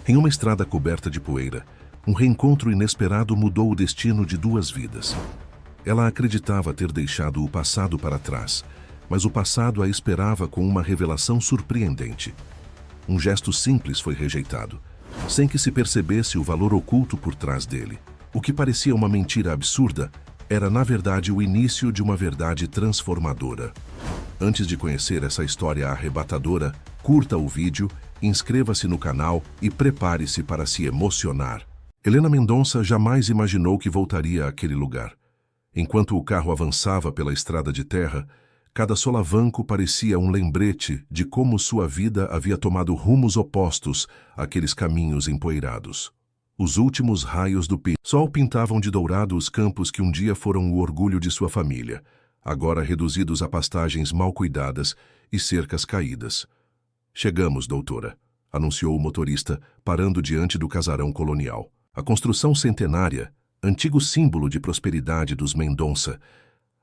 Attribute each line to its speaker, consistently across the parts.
Speaker 1: Em uma estrada coberta de poeira, um reencontro inesperado mudou o destino de duas vidas. Ela acreditava ter deixado o passado para trás, mas o passado a esperava com uma revelação surpreendente. Um gesto simples foi rejeitado, sem que se percebesse o valor oculto por trás dele. O que parecia uma mentira absurda era, na verdade, o início de uma verdade transformadora. Antes de conhecer essa história arrebatadora, curta o vídeo, inscreva-se no canal e prepare-se para se emocionar. Helena Mendonça jamais imaginou que voltaria àquele lugar. Enquanto o carro avançava pela estrada de terra, cada solavanco parecia um lembrete de como sua vida havia tomado rumos opostos àqueles caminhos empoeirados. Os últimos raios do sol pintavam de dourado os campos que um dia foram o orgulho de sua família, agora reduzidos a pastagens mal cuidadas e cercas caídas. "Chegamos, doutora", anunciou o motorista, parando diante do casarão colonial. A construção centenária, antigo símbolo de prosperidade dos Mendonça,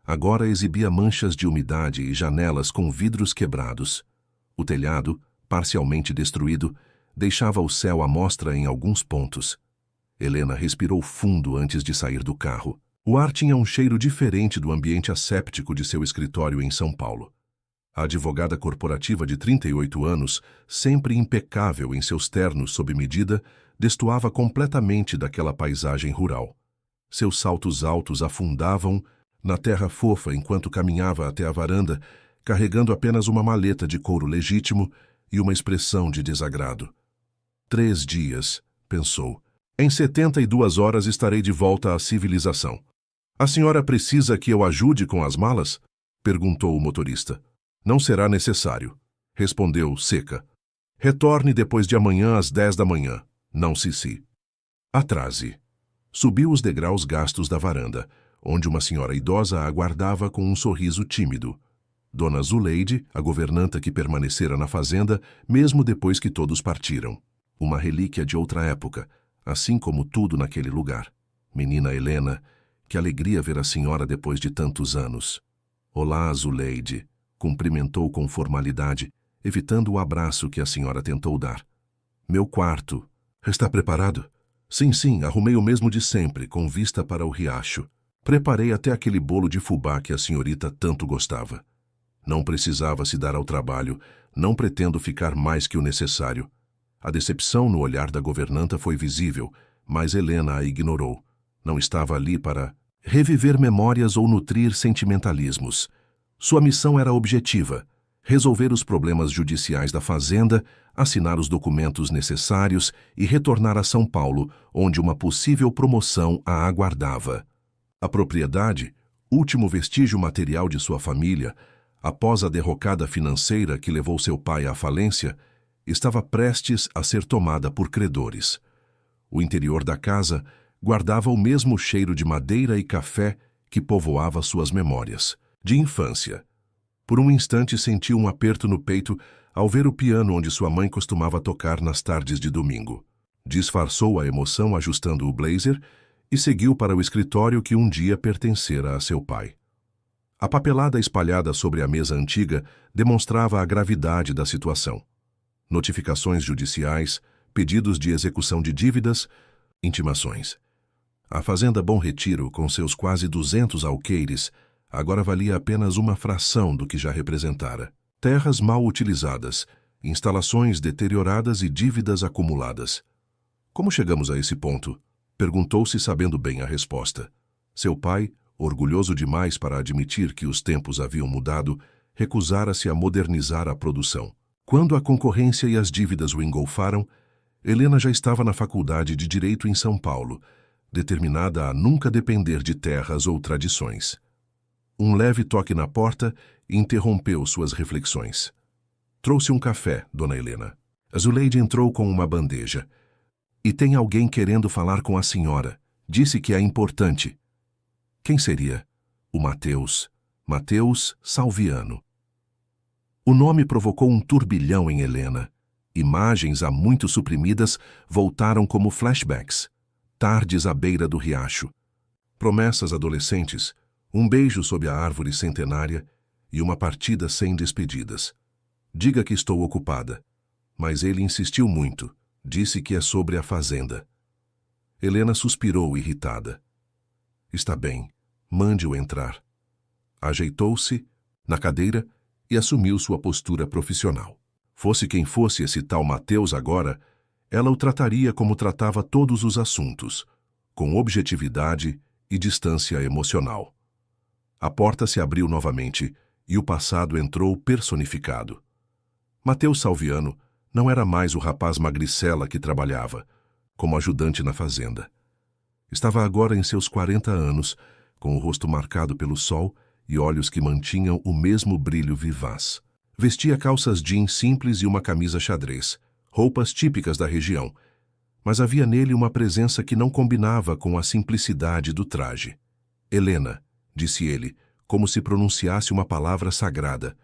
Speaker 1: agora exibia manchas de umidade e janelas com vidros quebrados. O telhado, parcialmente destruído, deixava o céu à mostra em alguns pontos. Helena respirou fundo antes de sair do carro. O ar tinha um cheiro diferente do ambiente asséptico de seu escritório em São Paulo. A advogada corporativa de 38 anos, sempre impecável em seus ternos sob medida, destoava completamente daquela paisagem rural. Seus saltos altos afundavam na terra fofa enquanto caminhava até a varanda, carregando apenas uma maleta de couro legítimo e uma expressão de desagrado. 3 dias, pensou. Em 72 horas estarei de volta à civilização. A senhora precisa que eu ajude com as malas? Perguntou o motorista. Não será necessário, respondeu seca. Retorne depois de amanhã às 10 da manhã. Não se. Atrase. Subiu os degraus gastos da varanda, onde uma senhora idosa a aguardava com um sorriso tímido. Dona Zuleide, a governanta que permanecera na fazenda, mesmo depois que todos partiram. Uma relíquia de outra época, assim como tudo naquele lugar. Menina Helena, que alegria ver a senhora depois de tantos anos. Olá, Zuleide, cumprimentou com formalidade, evitando o abraço que a senhora tentou dar. Meu quarto. Está preparado? Sim, arrumei o mesmo de sempre, com vista para o riacho. Preparei até aquele bolo de fubá que a senhorita tanto gostava. Não precisava se dar ao trabalho, não pretendo ficar mais que o necessário. A decepção no olhar da governanta foi visível, mas Helena a ignorou. Não estava ali para reviver memórias ou nutrir sentimentalismos. Sua missão era objetiva: resolver os problemas judiciais da fazenda, assinar os documentos necessários e retornar a São Paulo, onde uma possível promoção a aguardava. A propriedade, último vestígio material de sua família, após a derrocada financeira que levou seu pai à falência, estava prestes a ser tomada por credores. O interior da casa guardava o mesmo cheiro de madeira e café que povoava suas memórias, de infância. Por um instante sentiu um aperto no peito ao ver o piano onde sua mãe costumava tocar nas tardes de domingo. Disfarçou a emoção ajustando o blazer e seguiu para o escritório que um dia pertencera a seu pai. A papelada espalhada sobre a mesa antiga demonstrava a gravidade da situação. Notificações judiciais, pedidos de execução de dívidas, intimações. A fazenda Bom Retiro, com seus quase 200 alqueires, agora valia apenas uma fração do que já representara. Terras mal utilizadas, instalações deterioradas e dívidas acumuladas. Como chegamos a esse ponto? Perguntou-se sabendo bem a resposta. Seu pai, orgulhoso demais para admitir que os tempos haviam mudado, recusara-se a modernizar a produção. Quando a concorrência e as dívidas o engolfaram, Helena já estava na faculdade de Direito em São Paulo, determinada a nunca depender de terras ou tradições. Um leve toque na porta interrompeu suas reflexões. Trouxe um café, dona Helena. A Zuleide entrou com uma bandeja. E tem alguém querendo falar com a senhora. Disse que é importante. Quem seria? O Mateus. Mateus Salviano. O nome provocou um turbilhão em Helena. Imagens há muito suprimidas voltaram como flashbacks. Tardes à beira do riacho. Promessas adolescentes, um beijo sob a árvore centenária e uma partida sem despedidas. Diga que estou ocupada. Mas ele insistiu muito. Disse que é sobre a fazenda. Helena suspirou, irritada. Está bem, mande-o entrar. Ajeitou-se na cadeira e assumiu sua postura profissional. Fosse quem fosse esse tal Mateus agora, ela o trataria como tratava todos os assuntos, com objetividade e distância emocional. A porta se abriu novamente e o passado entrou personificado. Mateus Salviano não era mais o rapaz magricela que trabalhava, como ajudante na fazenda. Estava agora em seus 40 anos, com o rosto marcado pelo sol e olhos que mantinham o mesmo brilho vivaz. Vestia calças jeans simples e uma camisa xadrez, roupas típicas da região, mas havia nele uma presença que não combinava com a simplicidade do traje. Helena, disse ele, como se pronunciasse uma palavra sagrada.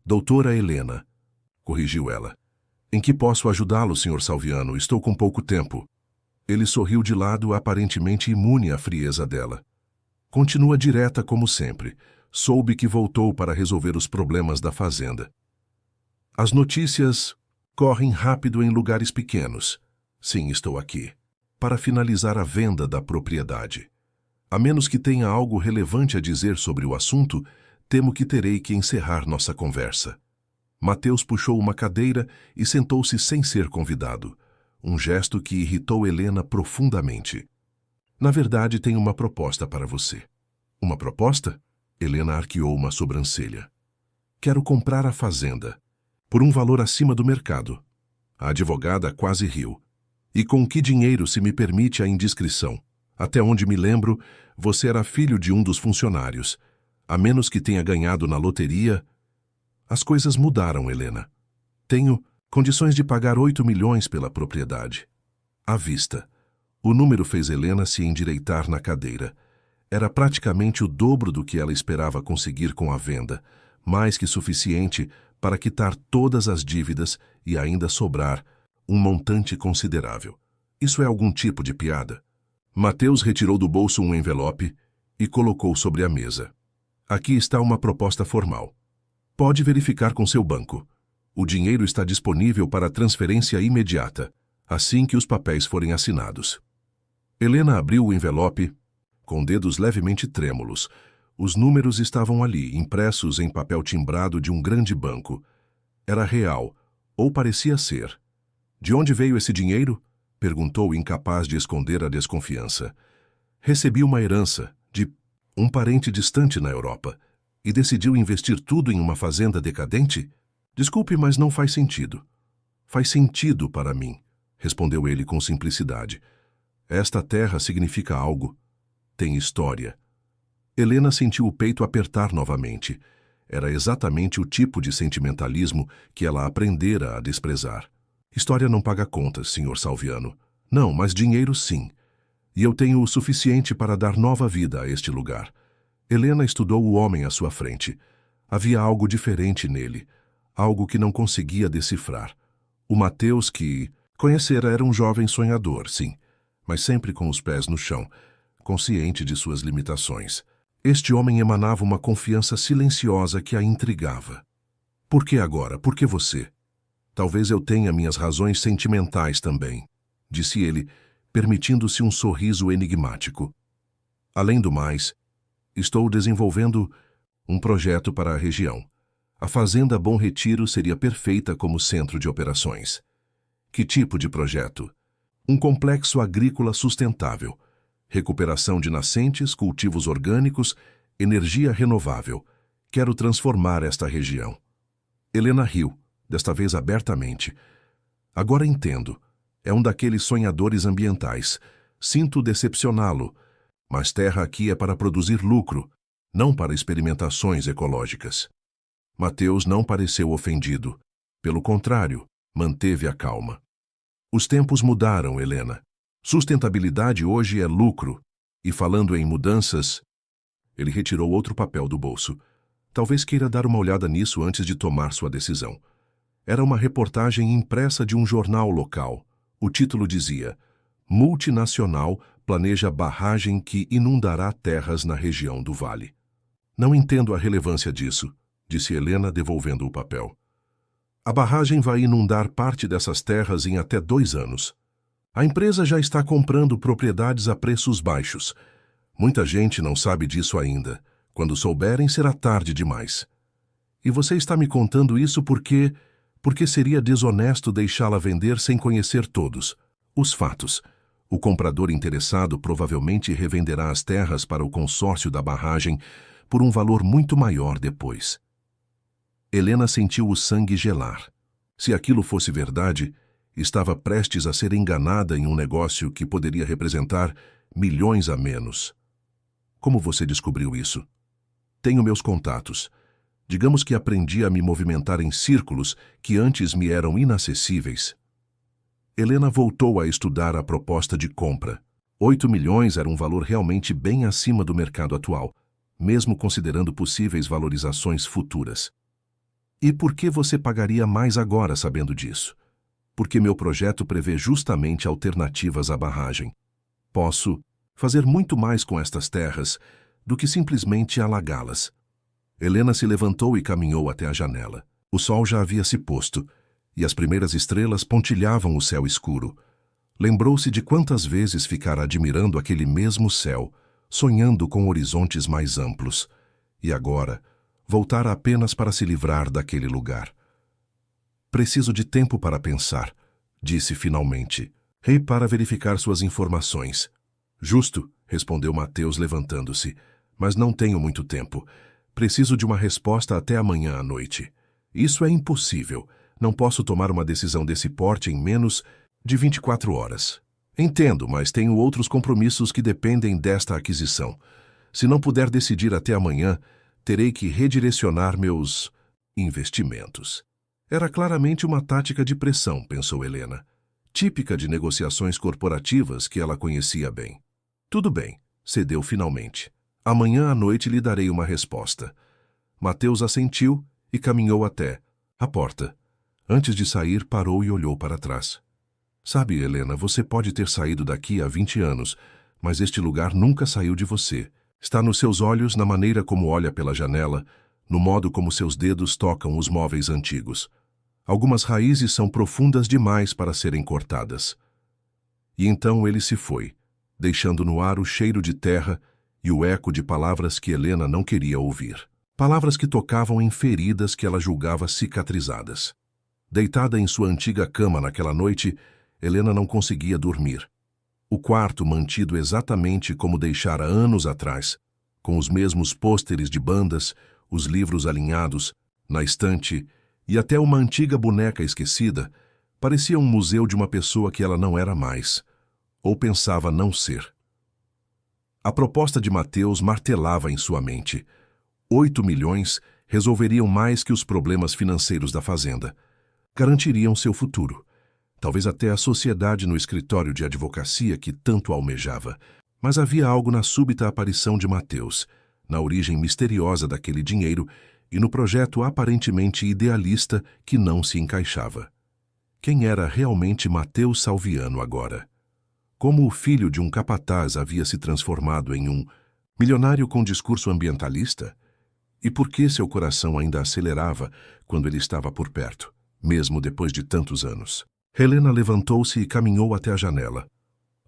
Speaker 1: Doutora Helena, corrigiu ela. Em que posso ajudá-lo, Sr. Salviano? Estou com pouco tempo. Ele sorriu de lado, aparentemente imune à frieza dela. Continua direta como sempre. Soube que voltou para resolver os problemas da fazenda. As notícias correm rápido em lugares pequenos. Sim, estou aqui. Para finalizar a venda da propriedade. A menos que tenha algo relevante a dizer sobre o assunto, temo que terei que encerrar nossa conversa. Mateus puxou uma cadeira e sentou-se sem ser convidado, um gesto que irritou Helena profundamente. Na verdade, tenho uma proposta para você. Uma proposta? Helena arqueou uma sobrancelha. Quero comprar a fazenda, por um valor acima do mercado. A advogada quase riu. E com que dinheiro, se me permite a indiscrição? Até onde me lembro, você era filho de um dos funcionários. A menos que tenha ganhado na loteria... As coisas mudaram, Helena. Tenho condições de pagar 8 milhões pela propriedade. À vista. O número fez Helena se endireitar na cadeira. Era praticamente o dobro do que ela esperava conseguir com a venda, mais que suficiente para quitar todas as dívidas e ainda sobrar um montante considerável. Isso é algum tipo de piada? Mateus retirou do bolso um envelope e colocou sobre a mesa. Aqui está uma proposta formal. Pode verificar com seu banco. O dinheiro está disponível para transferência imediata, assim que os papéis forem assinados. Helena abriu o envelope com dedos levemente trêmulos. Os números estavam ali, impressos em papel timbrado de um grande banco. Era real, ou parecia ser. De onde veio esse dinheiro? Perguntou, incapaz de esconder a desconfiança. Recebi uma herança de um parente distante na Europa. E decidiu investir tudo em uma fazenda decadente? Desculpe, mas não faz sentido. Faz sentido para mim, respondeu ele com simplicidade. Esta terra significa algo. Tem história. Helena sentiu o peito apertar novamente. Era exatamente o tipo de sentimentalismo que ela aprendera a desprezar. História não paga contas, Sr. Salviano. Não, mas dinheiro sim. E eu tenho o suficiente para dar nova vida a este lugar. Helena estudou o homem à sua frente. Havia algo diferente nele, algo que não conseguia decifrar. O Mateus que conhecera era um jovem sonhador, sim, mas sempre com os pés no chão, consciente de suas limitações. Este homem emanava uma confiança silenciosa que a intrigava. Por que agora? Por que você? Talvez eu tenha minhas razões sentimentais também, disse ele, permitindo-se um sorriso enigmático. Além do mais, estou desenvolvendo um projeto para a região. A Fazenda Bom Retiro seria perfeita como centro de operações. Que tipo de projeto? Um complexo agrícola sustentável. Recuperação de nascentes, cultivos orgânicos, energia renovável. Quero transformar esta região. Helena riu, desta vez abertamente. Agora entendo. É um daqueles sonhadores ambientais. Sinto decepcioná-lo. Mas terra aqui é para produzir lucro, não para experimentações ecológicas. Mateus não pareceu ofendido. Pelo contrário, manteve a calma. Os tempos mudaram, Helena. Sustentabilidade hoje é lucro. E falando em mudanças... Ele retirou outro papel do bolso. Talvez queira dar uma olhada nisso antes de tomar sua decisão. Era uma reportagem impressa de um jornal local. O título dizia: Multinacional planeja barragem que inundará terras na região do Vale. Não entendo a relevância disso, disse Helena, devolvendo o papel. A barragem vai inundar parte dessas terras em até 2 anos. A empresa já está comprando propriedades a preços baixos. Muita gente não sabe disso ainda. Quando souberem, será tarde demais. E você está me contando isso porque seria desonesto deixá-la vender sem conhecer todos os fatos. O comprador interessado provavelmente revenderá as terras para o consórcio da barragem por um valor muito maior depois. Helena sentiu o sangue gelar. Se aquilo fosse verdade, estava prestes a ser enganada em um negócio que poderia representar milhões a menos. Como você descobriu isso? Tenho meus contatos. Digamos que aprendi a me movimentar em círculos que antes me eram inacessíveis. Helena voltou a estudar a proposta de compra. 8 milhões era um valor realmente bem acima do mercado atual, mesmo considerando possíveis valorizações futuras. E por que você pagaria mais agora sabendo disso? Porque meu projeto prevê justamente alternativas à barragem. Posso fazer muito mais com estas terras do que simplesmente alagá-las. Helena se levantou e caminhou até a janela. O sol já havia se posto, e as primeiras estrelas pontilhavam o céu escuro. Lembrou-se de quantas vezes ficara admirando aquele mesmo céu, sonhando com horizontes mais amplos. E agora, voltara apenas para se livrar daquele lugar. Preciso de tempo para pensar, disse finalmente. Rei para verificar suas informações. Justo, respondeu Mateus levantando-se, mas não tenho muito tempo. Preciso de uma resposta até amanhã à noite. Isso é impossível. Não posso tomar uma decisão desse porte em menos de 24 horas. Entendo, mas tenho outros compromissos que dependem desta aquisição. Se não puder decidir até amanhã, terei que redirecionar meus investimentos. Era claramente uma tática de pressão, pensou Helena, típica de negociações corporativas que ela conhecia bem. Tudo bem, cedeu finalmente. Amanhã à noite lhe darei uma resposta. Mateus assentiu e caminhou até a porta. Antes de sair, parou e olhou para trás. Sabe, Helena, você pode ter saído daqui há 20 anos, mas este lugar nunca saiu de você. Está nos seus olhos, na maneira como olha pela janela, no modo como seus dedos tocam os móveis antigos. Algumas raízes são profundas demais para serem cortadas. E então ele se foi, deixando no ar o cheiro de terra e o eco de palavras que Helena não queria ouvir. Palavras que tocavam em feridas que ela julgava cicatrizadas. Deitada em sua antiga cama naquela noite, Helena não conseguia dormir. O quarto mantido exatamente como deixara anos atrás, com os mesmos pôsteres de bandas, os livros alinhados, na estante e até uma antiga boneca esquecida, parecia um museu de uma pessoa que ela não era mais, ou pensava não ser. A proposta de Mateus martelava em sua mente. 8 milhões resolveriam mais que os problemas financeiros da fazenda. Garantiriam seu futuro. Talvez até a sociedade no escritório de advocacia que tanto almejava. Mas havia algo na súbita aparição de Mateus, na origem misteriosa daquele dinheiro e no projeto aparentemente idealista que não se encaixava. Quem era realmente Mateus Salviano agora? Como o filho de um capataz havia se transformado em um milionário com discurso ambientalista? E por que seu coração ainda acelerava quando ele estava por perto, mesmo depois de tantos anos? Helena levantou-se e caminhou até a janela.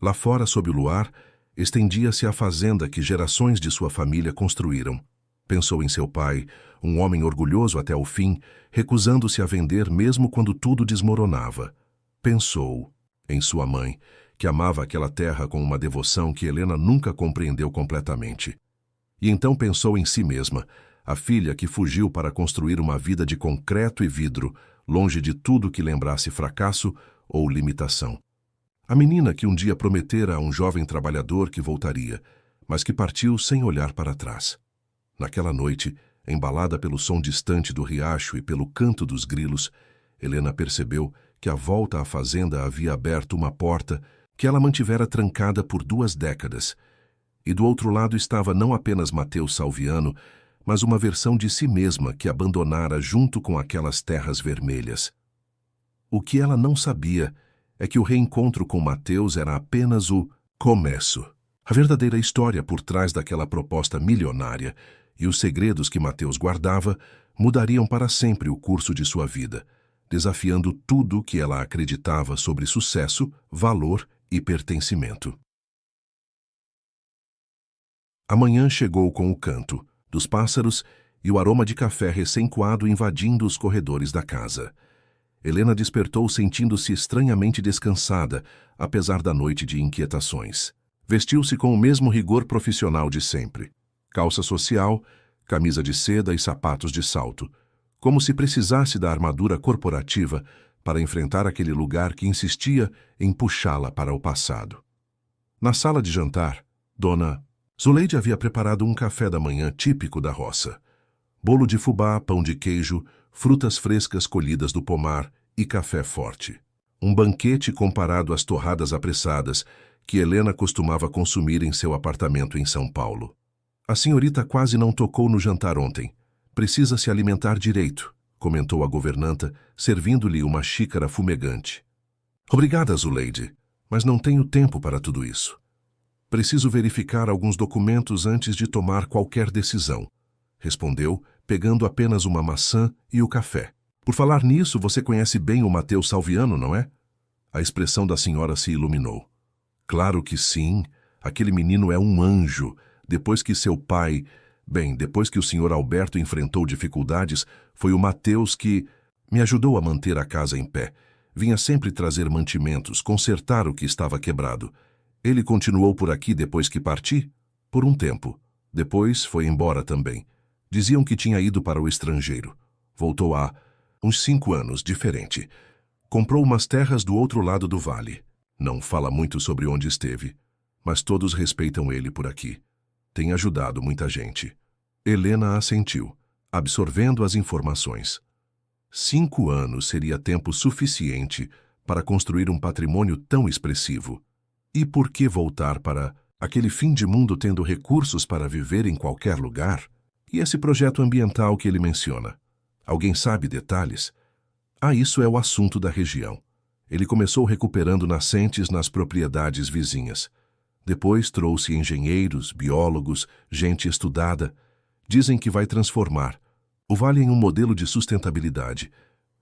Speaker 1: Lá fora, sob o luar, estendia-se a fazenda que gerações de sua família construíram. Pensou em seu pai, um homem orgulhoso até o fim, recusando-se a vender mesmo quando tudo desmoronava. Pensou em sua mãe, que amava aquela terra com uma devoção que Helena nunca compreendeu completamente. E então pensou em si mesma, a filha que fugiu para construir uma vida de concreto e vidro, longe de tudo que lembrasse fracasso ou limitação. A menina que um dia prometera a um jovem trabalhador que voltaria, mas que partiu sem olhar para trás. Naquela noite, embalada pelo som distante do riacho e pelo canto dos grilos, Helena percebeu que a volta à fazenda havia aberto uma porta que ela mantivera trancada por 2 décadas, e do outro lado estava não apenas Mateus Salviano, mas uma versão de si mesma que abandonara junto com aquelas terras vermelhas. O que ela não sabia é que o reencontro com Mateus era apenas o começo. A verdadeira história por trás daquela proposta milionária e os segredos que Mateus guardava mudariam para sempre o curso de sua vida, desafiando tudo o que ela acreditava sobre sucesso, valor e pertencimento. A manhã chegou com o canto dos pássaros e o aroma de café recém-coado invadindo os corredores da casa. Helena despertou sentindo-se estranhamente descansada, apesar da noite de inquietações. Vestiu-se com o mesmo rigor profissional de sempre. Calça social, camisa de seda e sapatos de salto, como se precisasse da armadura corporativa para enfrentar aquele lugar que insistia em puxá-la para o passado. Na sala de jantar, Dona Zuleide havia preparado um café da manhã típico da roça. Bolo de fubá, pão de queijo, frutas frescas colhidas do pomar e café forte. Um banquete comparado às torradas apressadas que Helena costumava consumir em seu apartamento em São Paulo. A senhorita quase não tocou no jantar ontem. Precisa se alimentar direito, comentou a governanta, servindo-lhe uma xícara fumegante. Obrigada, Zuleide, mas não tenho tempo para tudo isso. Preciso verificar alguns documentos antes de tomar qualquer decisão, respondeu, pegando apenas uma maçã e o café. Por falar nisso, você conhece bem o Matheus Salviano, não é? A expressão da senhora se iluminou. Claro que sim, aquele menino é um anjo. Depois que seu pai... depois que o senhor Alberto enfrentou dificuldades, foi o Matheus que me ajudou a manter a casa em pé. Vinha sempre trazer mantimentos, consertar o que estava quebrado. Ele continuou por aqui depois que parti? Por um tempo. Depois foi embora também. Diziam que tinha ido para o estrangeiro. Voltou há uns 5 anos, diferente. Comprou umas terras do outro lado do vale. Não fala muito sobre onde esteve, mas todos respeitam ele por aqui. Tem ajudado muita gente. Helena assentiu, absorvendo as informações. 5 anos seria tempo suficiente para construir um patrimônio tão expressivo. E por que voltar para aquele fim de mundo tendo recursos para viver em qualquer lugar? E esse projeto ambiental que ele menciona? Alguém sabe detalhes? Isso é o assunto da região. Ele começou recuperando nascentes nas propriedades vizinhas. Depois trouxe engenheiros, biólogos, gente estudada. Dizem que vai transformar o vale em um modelo de sustentabilidade.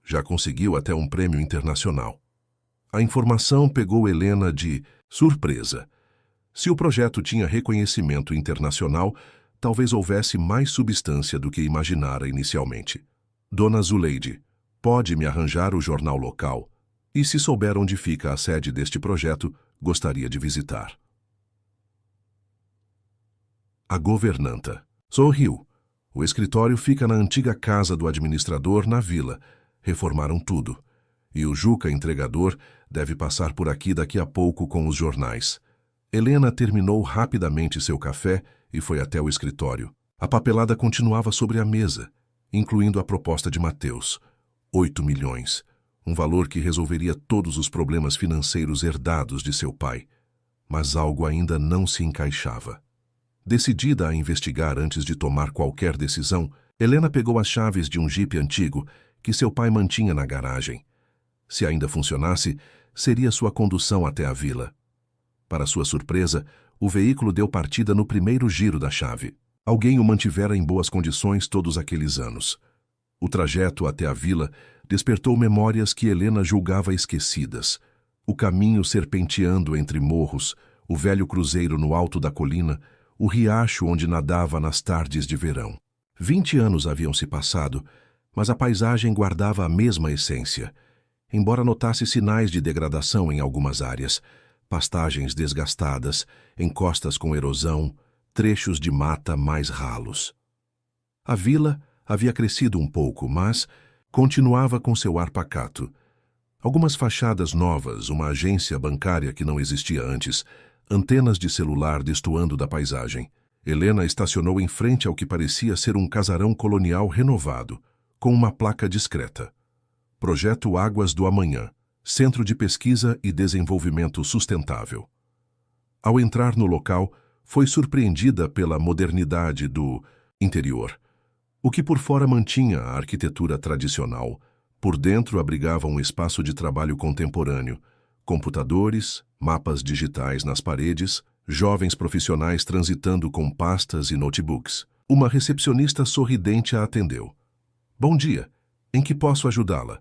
Speaker 1: Já conseguiu até um prêmio internacional. A informação pegou Helena de surpresa. Se o projeto tinha reconhecimento internacional, talvez houvesse mais substância do que imaginara inicialmente. Dona Zuleide, pode me arranjar o jornal local? E se souber onde fica a sede deste projeto, gostaria de visitar. A governanta sorriu. O escritório fica na antiga casa do administrador na vila. Reformaram tudo. E o Juca entregador deve passar por aqui daqui a pouco com os jornais. Helena terminou rapidamente seu café e foi até o escritório. A papelada continuava sobre a mesa, incluindo a proposta de Matheus. 8 milhões. Um valor que resolveria todos os problemas financeiros herdados de seu pai. Mas algo ainda não se encaixava. Decidida a investigar antes de tomar qualquer decisão, Helena pegou as chaves de um jipe antigo que seu pai mantinha na garagem. Se ainda funcionasse, seria sua condução até a vila. Para sua surpresa, o veículo deu partida no primeiro giro da chave. Alguém o mantivera em boas condições todos aqueles anos. O trajeto até a vila despertou memórias que Helena julgava esquecidas. O caminho serpenteando entre morros, o velho cruzeiro no alto da colina, o riacho onde nadava nas tardes de verão. 20 anos haviam se passado, mas a paisagem guardava a mesma essência, embora notasse sinais de degradação em algumas áreas, pastagens desgastadas, encostas com erosão, trechos de mata mais ralos. A vila havia crescido um pouco, mas continuava com seu ar pacato. Algumas fachadas novas, uma agência bancária que não existia antes, antenas de celular destoando da paisagem. Helena estacionou em frente ao que parecia ser um casarão colonial renovado, com uma placa discreta. Projeto Águas do Amanhã, Centro de Pesquisa e Desenvolvimento Sustentável. Ao entrar no local, foi surpreendida pela modernidade do interior. O que por fora mantinha a arquitetura tradicional, por dentro abrigava um espaço de trabalho contemporâneo, computadores, mapas digitais nas paredes, jovens profissionais transitando com pastas e notebooks. Uma recepcionista sorridente a atendeu. Bom dia, em que posso ajudá-la?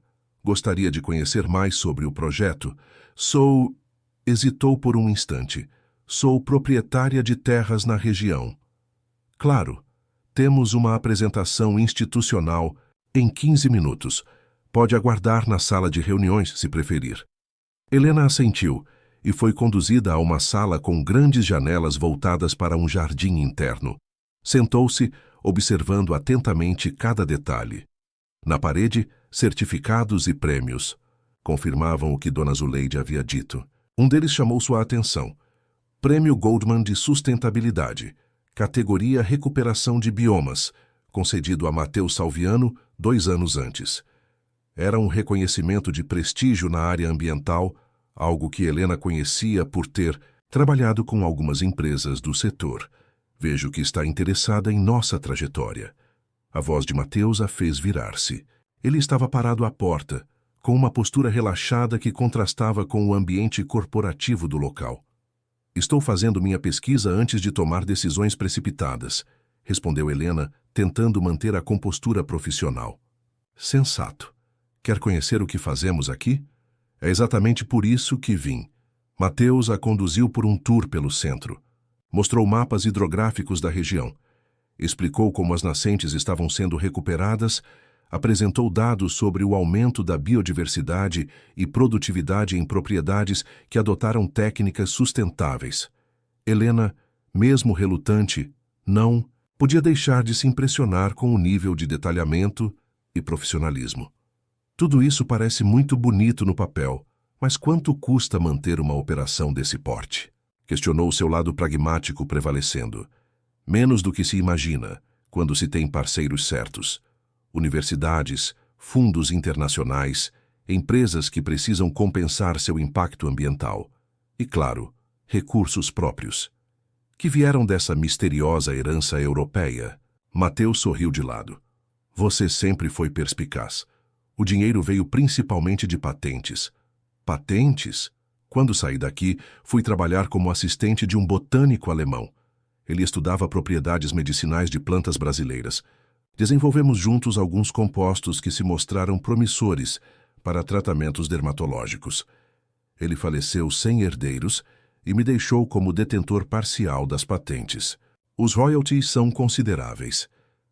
Speaker 1: Gostaria de conhecer mais sobre o projeto. Sou... Hesitou por um instante. Sou proprietária de terras na região. Claro. Temos uma apresentação institucional em 15 minutos. Pode aguardar na sala de reuniões, se preferir. Helena assentiu e foi conduzida a uma sala com grandes janelas voltadas para um jardim interno. Sentou-se, observando atentamente cada detalhe. Na parede, certificados e prêmios. Confirmavam o que Dona Zuleide havia dito. Um deles chamou sua atenção. Prêmio Goldman de Sustentabilidade, categoria Recuperação de Biomas, concedido a Matheus Salviano 2 anos antes. Era um reconhecimento de prestígio na área ambiental, algo que Helena conhecia por ter trabalhado com algumas empresas do setor. Vejo que está interessada em nossa trajetória. A voz de Matheus a fez virar-se. Ele estava parado à porta, com uma postura relaxada que contrastava com o ambiente corporativo do local. Estou fazendo minha pesquisa antes de tomar decisões precipitadas, respondeu Helena, tentando manter a compostura profissional. Sensato. Quer conhecer o que fazemos aqui? É exatamente por isso que vim. Matheus a conduziu por um tour pelo centro. Mostrou mapas hidrográficos da região. Explicou como as nascentes estavam sendo recuperadas, apresentou dados sobre o aumento da biodiversidade e produtividade em propriedades que adotaram técnicas sustentáveis. Helena, mesmo relutante, não podia deixar de se impressionar com o nível de detalhamento e profissionalismo. Tudo isso parece muito bonito no papel, mas quanto custa manter uma operação desse porte? Questionou seu lado pragmático prevalecendo. Menos do que se imagina, quando se tem parceiros certos. Universidades, fundos internacionais, empresas que precisam compensar seu impacto ambiental. E, claro, recursos próprios. Que vieram dessa misteriosa herança europeia. Matheus sorriu de lado. Você sempre foi perspicaz. O dinheiro veio principalmente de patentes. Patentes? Quando saí daqui, fui trabalhar como assistente de um botânico alemão. Ele estudava propriedades medicinais de plantas brasileiras. Desenvolvemos juntos alguns compostos que se mostraram promissores para tratamentos dermatológicos. Ele faleceu sem herdeiros e me deixou como detentor parcial das patentes. Os royalties são consideráveis.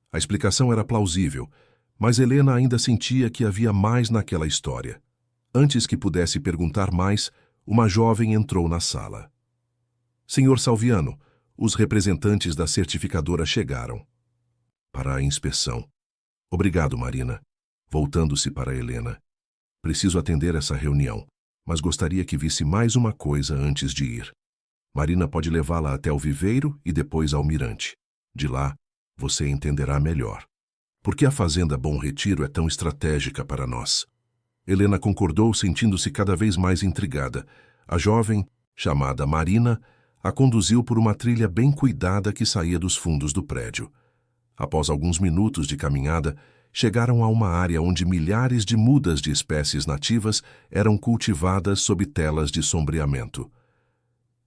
Speaker 1: A explicação era plausível, mas Helena ainda sentia que havia mais naquela história. Antes que pudesse perguntar mais, uma jovem entrou na sala. Senhor Salviano, os representantes da certificadora chegaram. Para a inspeção. Obrigado, Marina. Voltando-se para Helena. Preciso atender essa reunião, mas gostaria que visse mais uma coisa antes de ir. Marina pode levá-la até o viveiro e depois ao mirante. De lá, você entenderá melhor. Por que a Fazenda Bom Retiro é tão estratégica para nós? Helena concordou, sentindo-se cada vez mais intrigada. A jovem, chamada Marina, a conduziu por uma trilha bem cuidada que saía dos fundos do prédio. Após alguns minutos de caminhada, chegaram a uma área onde milhares de mudas de espécies nativas eram cultivadas sob telas de sombreamento.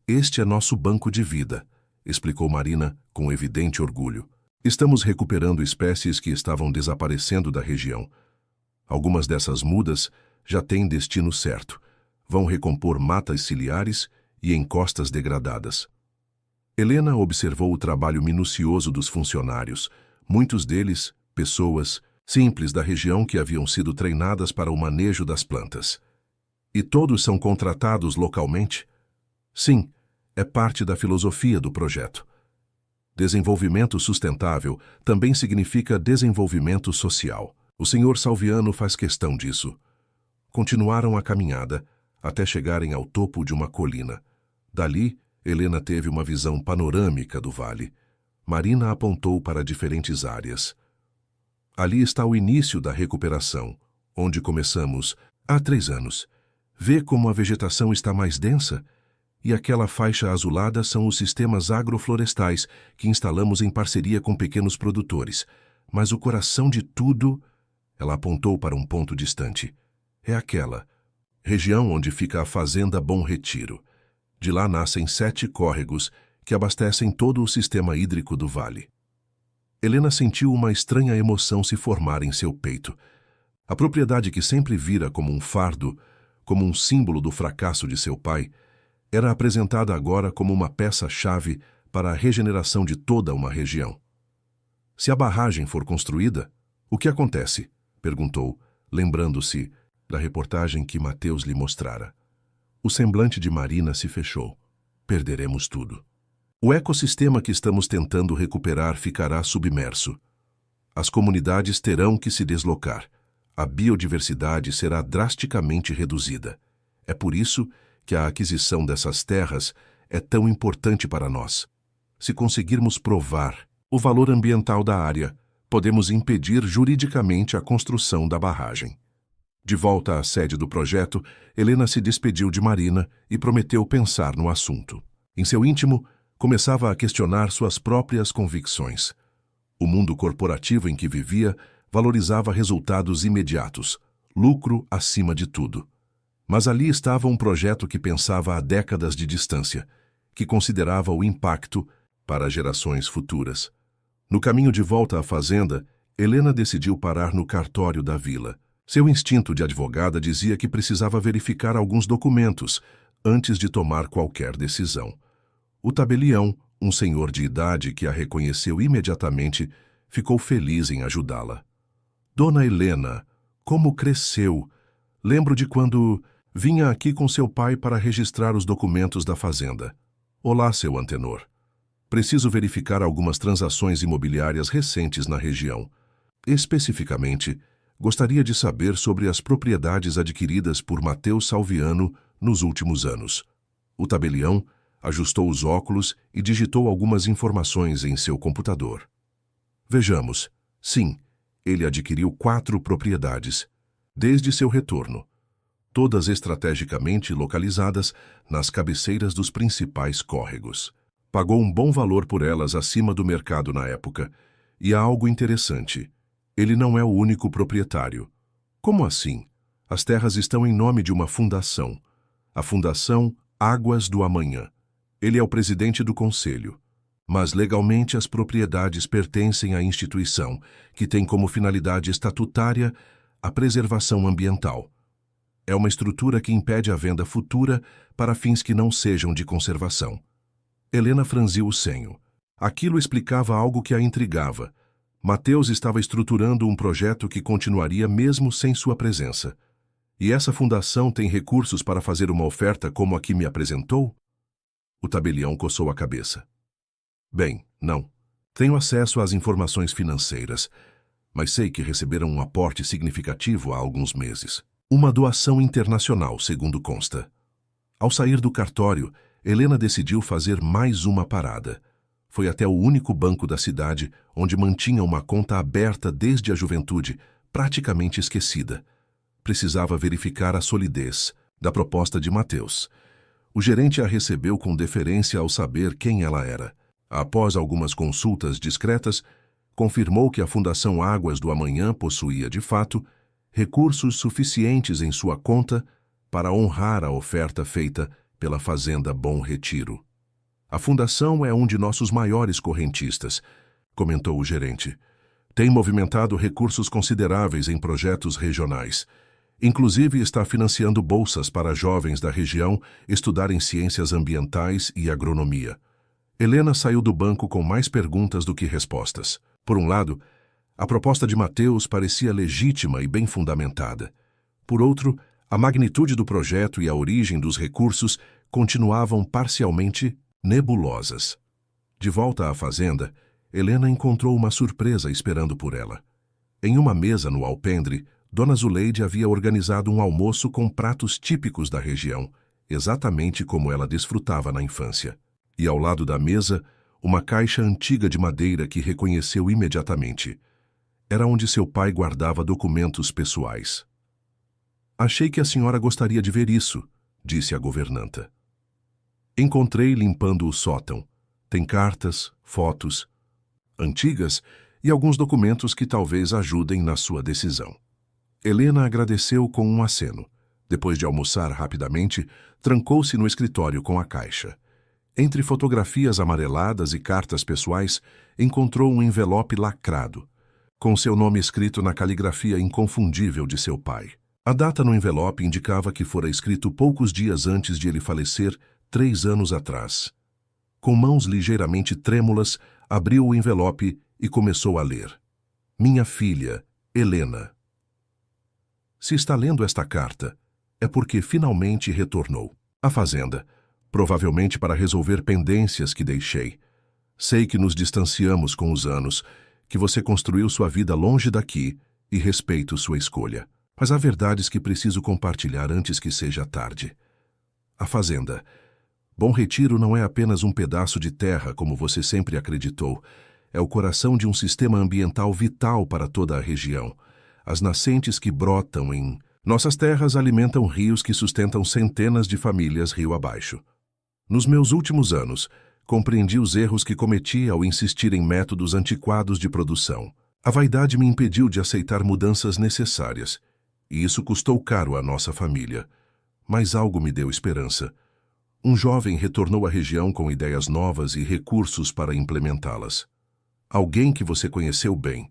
Speaker 1: Este é nosso banco de vida, explicou Marina com evidente orgulho. Estamos recuperando espécies que estavam desaparecendo da região. Algumas dessas mudas já têm destino certo. Vão recompor matas ciliares e encostas degradadas. Helena observou o trabalho minucioso dos funcionários, muitos deles, pessoas simples da região que haviam sido treinadas para o manejo das plantas. E todos são contratados localmente? Sim, é parte da filosofia do projeto. Desenvolvimento sustentável também significa desenvolvimento social. O senhor Salviano faz questão disso. Continuaram a caminhada até chegarem ao topo de uma colina. Dali, Helena teve uma visão panorâmica do vale. Marina apontou para diferentes áreas. Ali está o início da recuperação, onde começamos há 3 anos. Vê como a vegetação está mais densa? E aquela faixa azulada são os sistemas agroflorestais que instalamos em parceria com pequenos produtores. Mas o coração de tudo, ela apontou para um ponto distante, é aquela região onde fica a Fazenda Bom Retiro. De lá nascem 7 córregos que abastecem todo o sistema hídrico do vale. Helena sentiu uma estranha emoção se formar em seu peito. A propriedade que sempre vira como um fardo, como um símbolo do fracasso de seu pai, era apresentada agora como uma peça-chave para a regeneração de toda uma região. Se a barragem for construída, o que acontece? Perguntou, lembrando-se da reportagem que Mateus lhe mostrara. O semblante de Marina se fechou. Perderemos tudo. O ecossistema que estamos tentando recuperar ficará submerso. As comunidades terão que se deslocar. A biodiversidade será drasticamente reduzida. É por isso que a aquisição dessas terras é tão importante para nós. Se conseguirmos provar o valor ambiental da área, podemos impedir juridicamente a construção da barragem. De volta à sede do projeto, Helena se despediu de Marina e prometeu pensar no assunto. Em seu íntimo, começava a questionar suas próprias convicções. O mundo corporativo em que vivia valorizava resultados imediatos, lucro acima de tudo. Mas ali estava um projeto que pensava a décadas de distância, que considerava o impacto para gerações futuras. No caminho de volta à fazenda, Helena decidiu parar no cartório da vila. Seu instinto de advogada dizia que precisava verificar alguns documentos antes de tomar qualquer decisão. O tabelião, um senhor de idade que a reconheceu imediatamente, ficou feliz em ajudá-la. Dona Helena, como cresceu! Lembro de quando vinha aqui com seu pai para registrar os documentos da fazenda. Olá, seu Antenor. Preciso verificar algumas transações imobiliárias recentes na região. Especificamente, gostaria de saber sobre as propriedades adquiridas por Mateus Salviano nos últimos anos. O tabelião ajustou os óculos e digitou algumas informações em seu computador. Vejamos. Sim, ele adquiriu 4 propriedades, desde seu retorno, todas estrategicamente localizadas nas cabeceiras dos principais córregos. Pagou um bom valor por elas acima do mercado na época. E há algo interessante. Ele não é o único proprietário. Como assim? As terras estão em nome de uma fundação. A Fundação Águas do Amanhã. Ele é o presidente do conselho. Mas legalmente as propriedades pertencem à instituição, que tem como finalidade estatutária a preservação ambiental. É uma estrutura que impede a venda futura para fins que não sejam de conservação. Helena franziu o senho. Aquilo explicava algo que a intrigava. Mateus estava estruturando um projeto que continuaria mesmo sem sua presença. E essa fundação tem recursos para fazer uma oferta como a que me apresentou? O tabelião coçou a cabeça. Bem, não. Tenho acesso às informações financeiras, mas sei que receberam um aporte significativo há alguns meses. Uma doação internacional, segundo consta. Ao sair do cartório, Helena decidiu fazer mais uma parada. Foi até o único banco da cidade, onde mantinha uma conta aberta desde a juventude, praticamente esquecida. Precisava verificar a solidez da proposta de Mateus. O gerente a recebeu com deferência ao saber quem ela era. Após algumas consultas discretas, confirmou que a Fundação Águas do Amanhã possuía, de fato, recursos suficientes em sua conta para honrar a oferta feita pela Fazenda Bom Retiro. A fundação é um de nossos maiores correntistas, comentou o gerente. Tem movimentado recursos consideráveis em projetos regionais. Inclusive está financiando bolsas para jovens da região estudarem ciências ambientais e agronomia. Helena saiu do banco com mais perguntas do que respostas. Por um lado, a proposta de Mateus parecia legítima e bem fundamentada. Por outro, a magnitude do projeto e a origem dos recursos continuavam parcialmente nebulosas. De volta à fazenda, Helena encontrou uma surpresa esperando por ela. Em uma mesa no alpendre, Dona Zuleide havia organizado um almoço com pratos típicos da região, exatamente como ela desfrutava na infância. E ao lado da mesa, uma caixa antiga de madeira que reconheceu imediatamente. Era onde seu pai guardava documentos pessoais. Achei que a senhora gostaria de ver isso, disse a governanta. Encontrei limpando o sótão. Tem cartas, fotos, antigas e alguns documentos que talvez ajudem na sua decisão. Helena agradeceu com um aceno. Depois de almoçar rapidamente, trancou-se no escritório com a caixa. Entre fotografias amareladas e cartas pessoais, encontrou um envelope lacrado. com seu nome escrito na caligrafia inconfundível de seu pai. A data no envelope indicava que fora escrito poucos dias antes de ele falecer, 3 anos atrás. Com mãos ligeiramente trêmulas, abriu o envelope e começou a ler. Minha filha, Helena. Se está lendo esta carta, é porque finalmente retornou à fazenda, provavelmente para resolver pendências que deixei. Sei que nos distanciamos com os anos, que você construiu sua vida longe daqui e respeito sua escolha. Mas há verdades que preciso compartilhar antes que seja tarde. A fazenda. Bom Retiro não é apenas um pedaço de terra, como você sempre acreditou. É o coração de um sistema ambiental vital para toda a região. As nascentes que brotam em nossas terras alimentam rios que sustentam centenas de famílias rio abaixo. Nos meus últimos anos, compreendi os erros que cometi ao insistir em métodos antiquados de produção. A vaidade me impediu de aceitar mudanças necessárias, e isso custou caro à nossa família. Mas algo me deu esperança. Um jovem retornou à região com ideias novas e recursos para implementá-las. Alguém que você conheceu bem.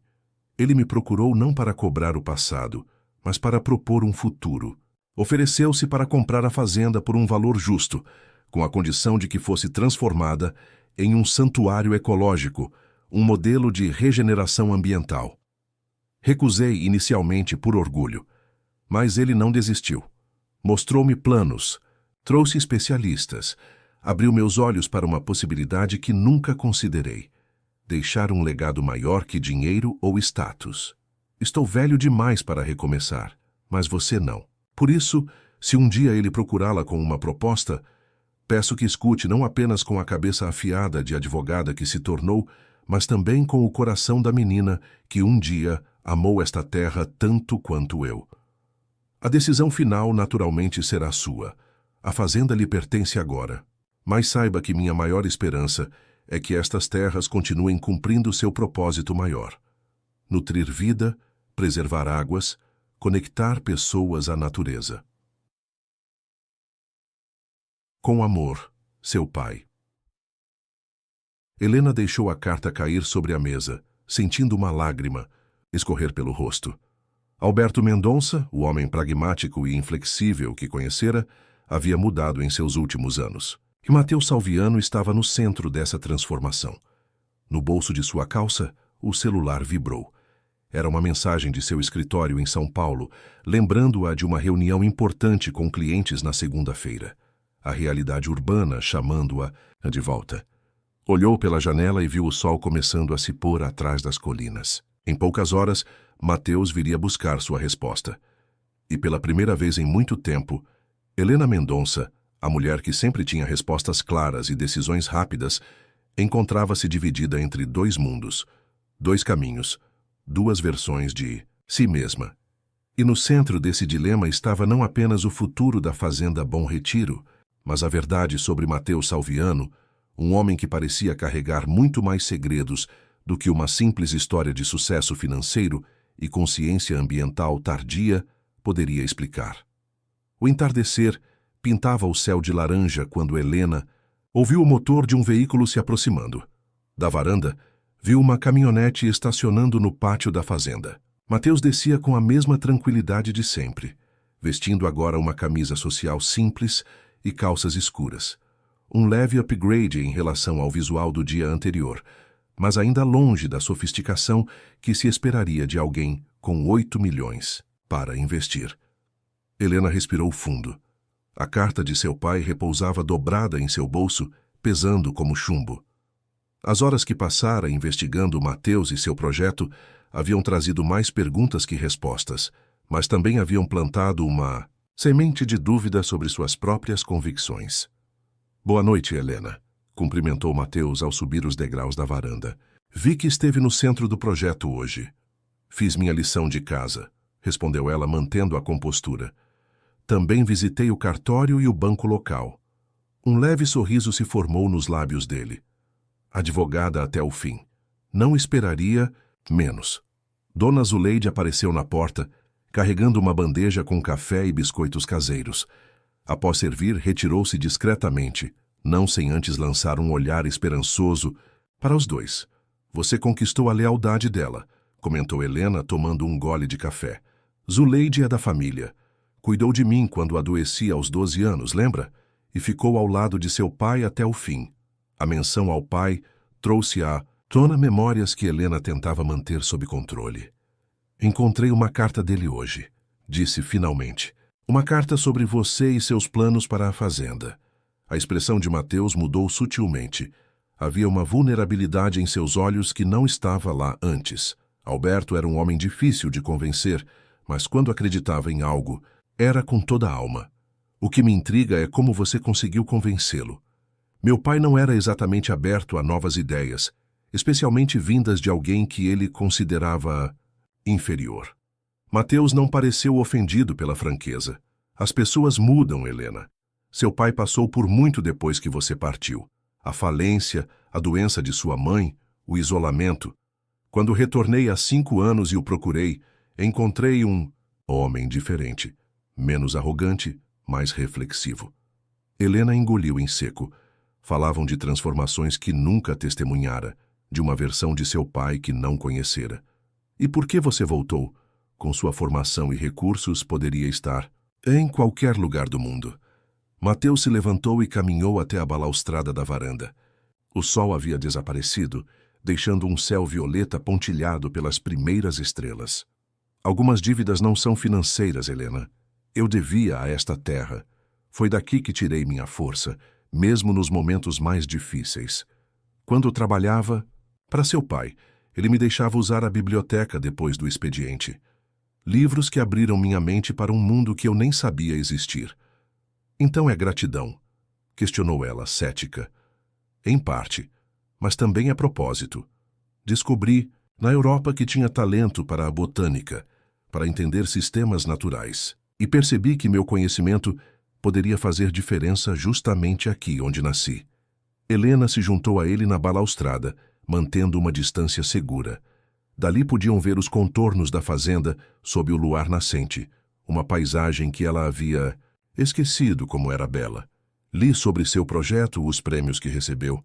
Speaker 1: Ele me procurou não para cobrar o passado, mas para propor um futuro. Ofereceu-se para comprar a fazenda por um valor justo, com a condição de que fosse transformada em um santuário ecológico, um modelo de regeneração ambiental. Recusei inicialmente por orgulho, mas ele não desistiu. Mostrou-me planos, trouxe especialistas, abriu meus olhos para uma possibilidade que nunca considerei: deixar um legado maior que dinheiro ou status. Estou velho demais para recomeçar, mas você não. Por isso, se um dia ele procurá-la com uma proposta, peço que escute não apenas com a cabeça afiada de advogada que se tornou, mas também com o coração da menina que um dia amou esta terra tanto quanto eu. A decisão final naturalmente será sua. A fazenda lhe pertence agora. Mas saiba que minha maior esperança é que estas terras continuem cumprindo seu propósito maior: nutrir vida, preservar águas, conectar pessoas à natureza. Com amor, seu pai. Helena deixou a carta cair sobre a mesa, sentindo uma lágrima escorrer pelo rosto. Alberto Mendonça, o homem pragmático e inflexível que conhecera, havia mudado em seus últimos anos. E Mateus Salviano estava no centro dessa transformação. No bolso de sua calça, o celular vibrou. Era uma mensagem de seu escritório em São Paulo, lembrando-a de uma reunião importante com clientes na segunda-feira. A realidade urbana chamando-a de volta. Olhou pela janela e viu o sol começando a se pôr atrás das colinas. Em poucas horas, Mateus viria buscar sua resposta. E pela primeira vez em muito tempo, Helena Mendonça, a mulher que sempre tinha respostas claras e decisões rápidas, encontrava-se dividida entre 2 mundos, 2 caminhos, 2 versões de si mesma. E no centro desse dilema estava não apenas o futuro da fazenda Bom Retiro, mas a verdade sobre Mateus Salviano, um homem que parecia carregar muito mais segredos do que uma simples história de sucesso financeiro e consciência ambiental tardia poderia explicar. O entardecer pintava o céu de laranja quando Helena ouviu o motor de um veículo se aproximando. Da varanda, viu uma caminhonete estacionando no pátio da fazenda. Mateus descia com a mesma tranquilidade de sempre, vestindo agora uma camisa social simples e calças escuras. Um leve upgrade em relação ao visual do dia anterior, mas ainda longe da sofisticação que se esperaria de alguém com 8 milhões para investir. Helena respirou fundo. A carta de seu pai repousava dobrada em seu bolso, pesando como chumbo. As horas que passara investigando Mateus e seu projeto haviam trazido mais perguntas que respostas, mas também haviam plantado uma semente de dúvida sobre suas próprias convicções. Boa noite, Helena, cumprimentou Mateus ao subir os degraus da varanda. Vi que esteve no centro do projeto hoje. Fiz minha lição de casa, respondeu ela mantendo a compostura. Também visitei o cartório e o banco local. Um leve sorriso se formou nos lábios dele. Advogada até o fim. Não esperaria menos. Dona Zuleide apareceu na porta, carregando uma bandeja com café e biscoitos caseiros. Após servir, retirou-se discretamente, não sem antes lançar um olhar esperançoso para os dois. Você conquistou a lealdade dela, comentou Helena, tomando um gole de café. Zuleide é da família. Cuidou de mim quando adoeci aos 12 anos, lembra? E ficou ao lado de seu pai até o fim. A menção ao pai trouxe à tona memórias que Helena tentava manter sob controle. Encontrei uma carta dele hoje, disse finalmente. Uma carta sobre você e seus planos para a fazenda. A expressão de Mateus mudou sutilmente. Havia uma vulnerabilidade em seus olhos que não estava lá antes. Alberto era um homem difícil de convencer, mas quando acreditava em algo, era com toda a alma. O que me intriga é como você conseguiu convencê-lo. Meu pai não era exatamente aberto a novas ideias, especialmente vindas de alguém que ele considerava inferior. Mateus não pareceu ofendido pela franqueza. As pessoas mudam, Helena. Seu pai passou por muito depois que você partiu. A falência, a doença de sua mãe, o isolamento. Quando retornei há 5 anos e o procurei, encontrei um homem diferente, menos arrogante, mais reflexivo. Helena engoliu em seco. Falavam de transformações que nunca testemunhara, de uma versão de seu pai que não conhecera. E por que você voltou? Com sua formação e recursos, poderia estar em qualquer lugar do mundo. Mateus se levantou e caminhou até a balaustrada da varanda. O sol havia desaparecido, deixando um céu violeta pontilhado pelas primeiras estrelas. Algumas dívidas não são financeiras, Helena. Eu devia a esta terra. Foi daqui que tirei minha força, mesmo nos momentos mais difíceis. Quando trabalhava para seu pai, ele me deixava usar a biblioteca depois do expediente. Livros que abriram minha mente para um mundo que eu nem sabia existir. Então é gratidão? Questionou ela, cética. Em parte, mas também a propósito. Descobri, na Europa, que tinha talento para a botânica, para entender sistemas naturais, e percebi que meu conhecimento poderia fazer diferença justamente aqui onde nasci. Helena se juntou a ele na balaustrada, mantendo uma distância segura. Dali podiam ver os contornos da fazenda sob o luar nascente, uma paisagem que ela havia esquecido como era bela. Li sobre seu projeto, os prêmios que recebeu.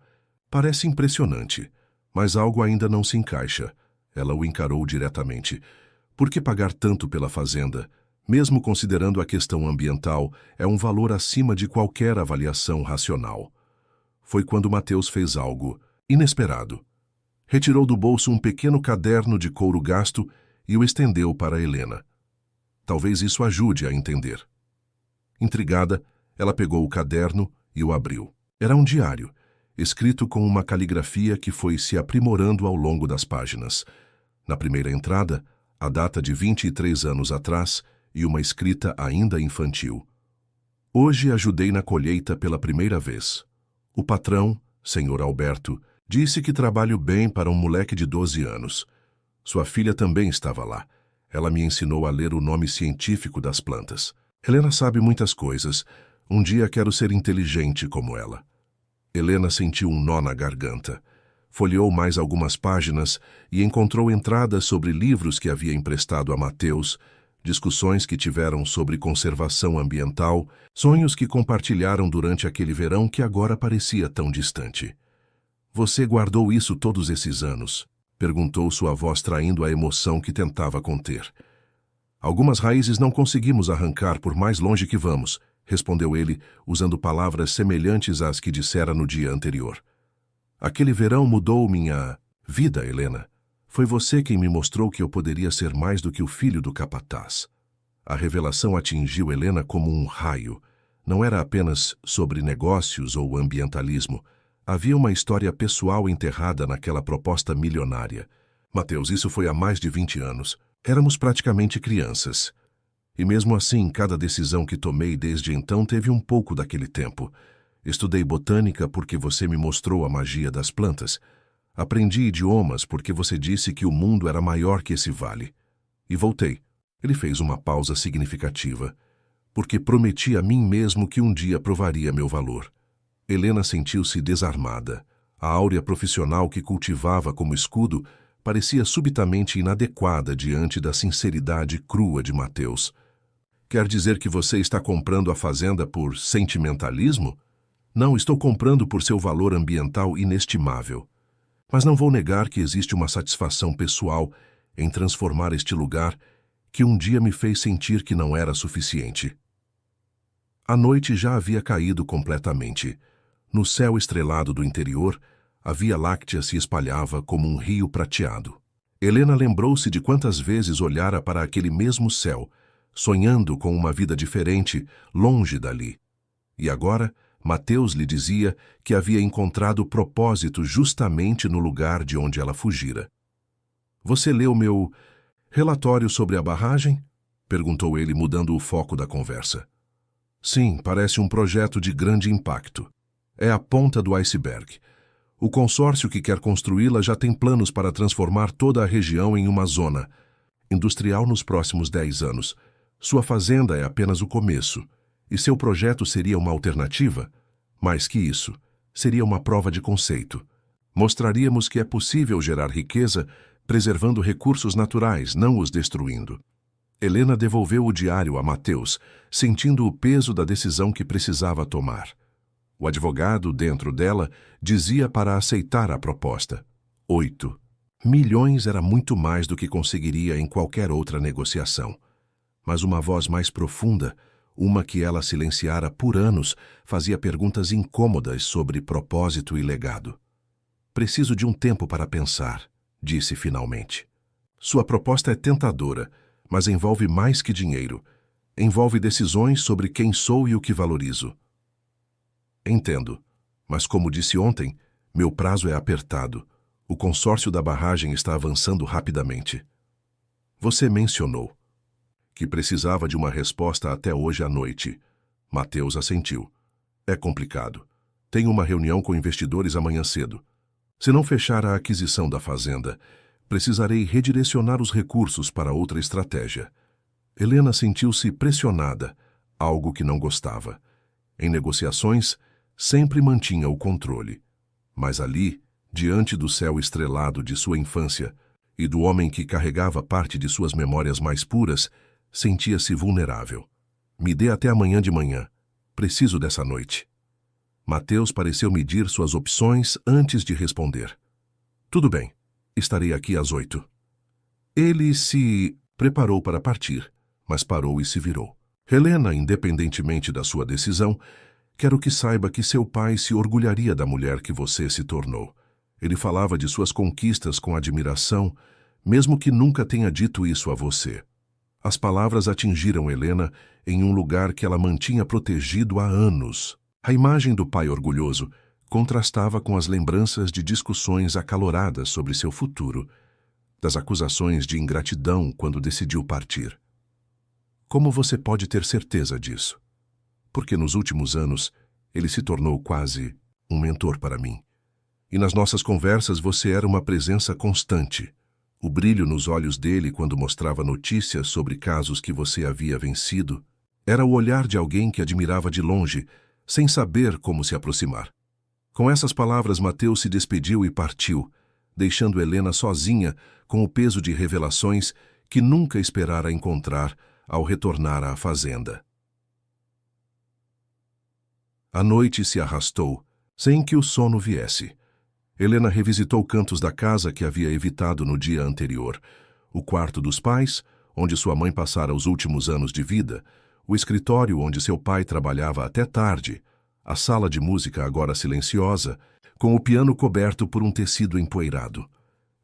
Speaker 1: Parece impressionante, mas algo ainda não se encaixa. Ela o encarou diretamente. Por que pagar tanto pela fazenda? Mesmo considerando a questão ambiental, é um valor acima de qualquer avaliação racional. Foi quando Mateus fez algo inesperado. Retirou do bolso um pequeno caderno de couro gasto e o estendeu para Helena. Talvez isso ajude a entender. Intrigada, ela pegou o caderno e o abriu. Era um diário, escrito com uma caligrafia que foi se aprimorando ao longo das páginas. Na primeira entrada, a data de 23 anos atrás e uma escrita ainda infantil. Hoje ajudei na colheita pela primeira vez. O patrão, Sr. Alberto, disse que trabalho bem para um moleque de 12 anos. Sua filha também estava lá. Ela me ensinou a ler o nome científico das plantas. Helena sabe muitas coisas. Um dia quero ser inteligente como ela. Helena sentiu um nó na garganta. Folheou mais algumas páginas e encontrou entradas sobre livros que havia emprestado a Mateus, discussões que tiveram sobre conservação ambiental, sonhos que compartilharam durante aquele verão que agora parecia tão distante. Você guardou isso todos esses anos? Perguntou sua voz traindo a emoção que tentava conter. Algumas raízes não conseguimos arrancar por mais longe que vamos, respondeu ele, usando palavras semelhantes às que dissera no dia anterior. Aquele verão mudou minha vida, Helena. Foi você quem me mostrou que eu poderia ser mais do que o filho do capataz. A revelação atingiu Helena como um raio. Não era apenas sobre negócios ou ambientalismo. Havia uma história pessoal enterrada naquela proposta milionária. Mateus, isso foi há mais de 20 anos. Éramos praticamente crianças. E mesmo assim, cada decisão que tomei desde então teve um pouco daquele tempo. Estudei botânica porque você me mostrou a magia das plantas. Aprendi idiomas porque você disse que o mundo era maior que esse vale. E voltei. Ele fez uma pausa significativa. Porque prometi a mim mesmo que um dia provaria meu valor. Helena sentiu-se desarmada. A áurea profissional que cultivava como escudo parecia subitamente inadequada diante da sinceridade crua de Mateus. Quer dizer que você está comprando a fazenda por sentimentalismo? Não, estou comprando por seu valor ambiental inestimável. Mas não vou negar que existe uma satisfação pessoal em transformar este lugar que um dia me fez sentir que não era suficiente. A noite já havia caído completamente. No céu estrelado do interior, a Via Láctea se espalhava como um rio prateado. Helena lembrou-se de quantas vezes olhara para aquele mesmo céu, sonhando com uma vida diferente, longe dali. E agora, Mateus lhe dizia que havia encontrado propósito justamente no lugar de onde ela fugira. "Você leu meu relatório sobre a barragem?" perguntou ele, mudando o foco da conversa. "Sim, parece um projeto de grande impacto. É a ponta do iceberg. O consórcio que quer construí-la já tem planos para transformar toda a região em uma zona industrial nos próximos 10 anos. Sua fazenda é apenas o começo. E seu projeto seria uma alternativa? Mais que isso, seria uma prova de conceito. Mostraríamos que é possível gerar riqueza preservando recursos naturais, não os destruindo." Helena devolveu o diário a Mateus, sentindo o peso da decisão que precisava tomar. O advogado, dentro dela, dizia para aceitar a proposta. 8 milhões era muito mais do que conseguiria em qualquer outra negociação. Mas uma voz mais profunda, uma que ela silenciara por anos, fazia perguntas incômodas sobre propósito e legado. "Preciso de um tempo para pensar", disse finalmente. "Sua proposta é tentadora, mas envolve mais que dinheiro. Envolve decisões sobre quem sou e o que valorizo." "Entendo, mas como disse ontem, meu prazo é apertado. O consórcio da barragem está avançando rapidamente." "Você mencionou que precisava de uma resposta até hoje à noite." Mateus assentiu. "É complicado. Tenho uma reunião com investidores amanhã cedo. Se não fechar a aquisição da fazenda, precisarei redirecionar os recursos para outra estratégia." Helena sentiu-se pressionada, algo que não gostava. Em negociações, sempre mantinha o controle. Mas ali, diante do céu estrelado de sua infância e do homem que carregava parte de suas memórias mais puras, sentia-se vulnerável. "Me dê até amanhã de manhã. Preciso dessa noite." Mateus pareceu medir suas opções antes de responder. "Tudo bem. Estarei aqui às 8. Ele se preparou para partir, mas parou e se virou. "Helena, independentemente da sua decisão, quero que saiba que seu pai se orgulharia da mulher que você se tornou. Ele falava de suas conquistas com admiração, mesmo que nunca tenha dito isso a você." As palavras atingiram Helena em um lugar que ela mantinha protegido há anos. A imagem do pai orgulhoso contrastava com as lembranças de discussões acaloradas sobre seu futuro, das acusações de ingratidão quando decidiu partir. "Como você pode ter certeza disso?" "Porque nos últimos anos ele se tornou quase um mentor para mim. E nas nossas conversas você era uma presença constante. O brilho nos olhos dele quando mostrava notícias sobre casos que você havia vencido era o olhar de alguém que admirava de longe, sem saber como se aproximar." Com essas palavras, Mateus se despediu e partiu, deixando Helena sozinha com o peso de revelações que nunca esperara encontrar ao retornar à fazenda. A noite se arrastou, sem que o sono viesse. Helena revisitou cantos da casa que havia evitado no dia anterior. O quarto dos pais, onde sua mãe passara os últimos anos de vida, o escritório onde seu pai trabalhava até tarde, a sala de música agora silenciosa, com o piano coberto por um tecido empoeirado.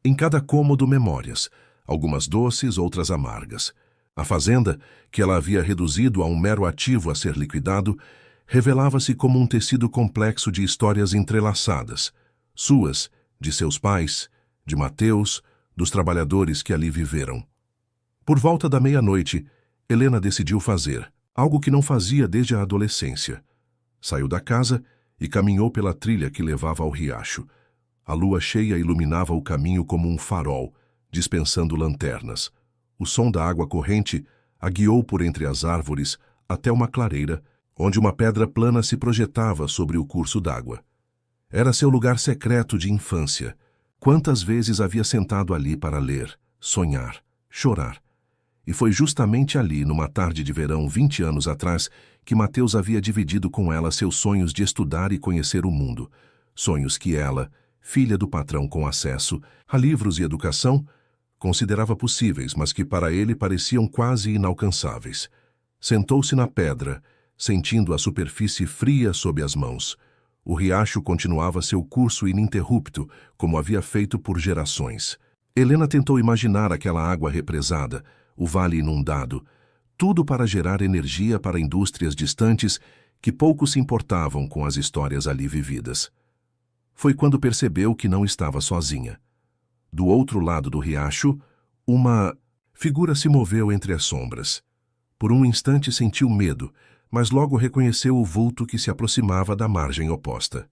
Speaker 1: Em cada cômodo, memórias, algumas doces, outras amargas. A fazenda, que ela havia reduzido a um mero ativo a ser liquidado, revelava-se como um tecido complexo de histórias entrelaçadas, suas, de seus pais, de Mateus, dos trabalhadores que ali viveram. Por volta da meia-noite, Helena decidiu fazer algo que não fazia desde a adolescência. Saiu da casa e caminhou pela trilha que levava ao riacho. A lua cheia iluminava o caminho como um farol, dispensando lanternas. O som da água corrente a guiou por entre as árvores até uma clareira, onde uma pedra plana se projetava sobre o curso d'água. Era seu lugar secreto de infância. Quantas vezes havia sentado ali para ler, sonhar, chorar. E foi justamente ali, numa tarde de verão 20 anos atrás, que Mateus havia dividido com ela seus sonhos de estudar e conhecer o mundo. Sonhos que ela, filha do patrão com acesso a livros e educação, considerava possíveis, mas que para ele pareciam quase inalcançáveis. Sentou-se na pedra, sentindo a superfície fria sob as mãos. O riacho continuava seu curso ininterrupto, como havia feito por gerações. Helena tentou imaginar aquela água represada, o vale inundado, tudo para gerar energia para indústrias distantes que pouco se importavam com as histórias ali vividas. Foi quando percebeu que não estava sozinha. Do outro lado do riacho, uma figura se moveu entre as sombras. Por um instante sentiu medo, mas logo reconheceu o vulto que se aproximava da margem oposta.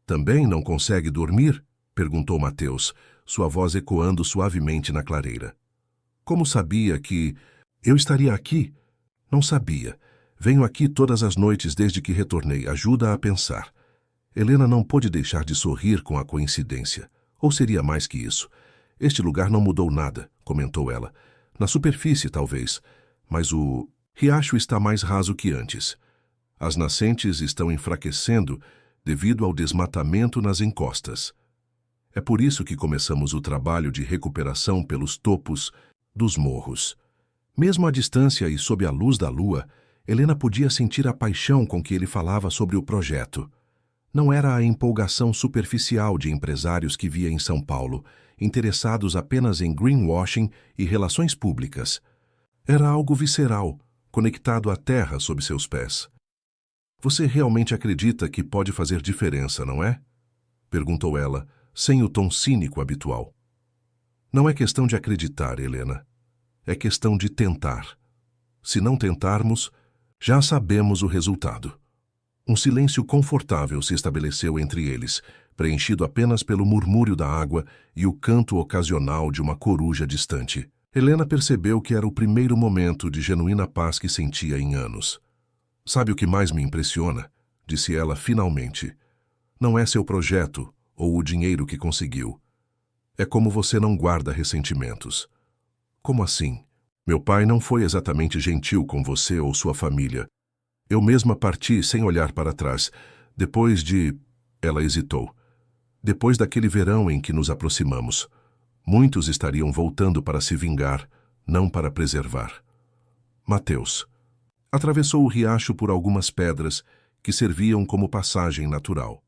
Speaker 1: "Também não consegue dormir?" perguntou Mateus, sua voz ecoando suavemente na clareira. "Como sabia que eu estaria aqui?" "Não sabia. Venho aqui todas as noites desde que retornei. Ajuda a pensar." Helena não pôde deixar de sorrir com a coincidência. Ou seria mais que isso. "Este lugar não mudou nada", comentou ela. "Na superfície, talvez, mas o riacho está mais raso que antes. As nascentes estão enfraquecendo devido ao desmatamento nas encostas. É por isso que começamos o trabalho de recuperação pelos topos dos morros." Mesmo à distância e sob a luz da lua, Helena podia sentir a paixão com que ele falava sobre o projeto. Não era a empolgação superficial de empresários que via em São Paulo, interessados apenas em greenwashing e relações públicas. Era algo visceral, conectado à terra sob seus pés. "Você realmente acredita que pode fazer diferença, não é?" perguntou ela, sem o tom cínico habitual. "Não é questão de acreditar, Helena. É questão de tentar. Se não tentarmos, já sabemos o resultado." Um silêncio confortável se estabeleceu entre eles, preenchido apenas pelo murmúrio da água e o canto ocasional de uma coruja distante. Helena percebeu que era o primeiro momento de genuína paz que sentia em anos. "Sabe o que mais me impressiona?" disse ela finalmente. "Não é seu projeto ou o dinheiro que conseguiu. É como você não guarda ressentimentos." "Como assim? Meu pai não foi exatamente gentil com você ou sua família. Eu mesma parti sem olhar para trás, depois de..." Ela hesitou. "Depois daquele verão em que nos aproximamos. Muitos estariam voltando para se vingar, não para preservar." Mateus atravessou o riacho por algumas pedras que serviam como passagem natural.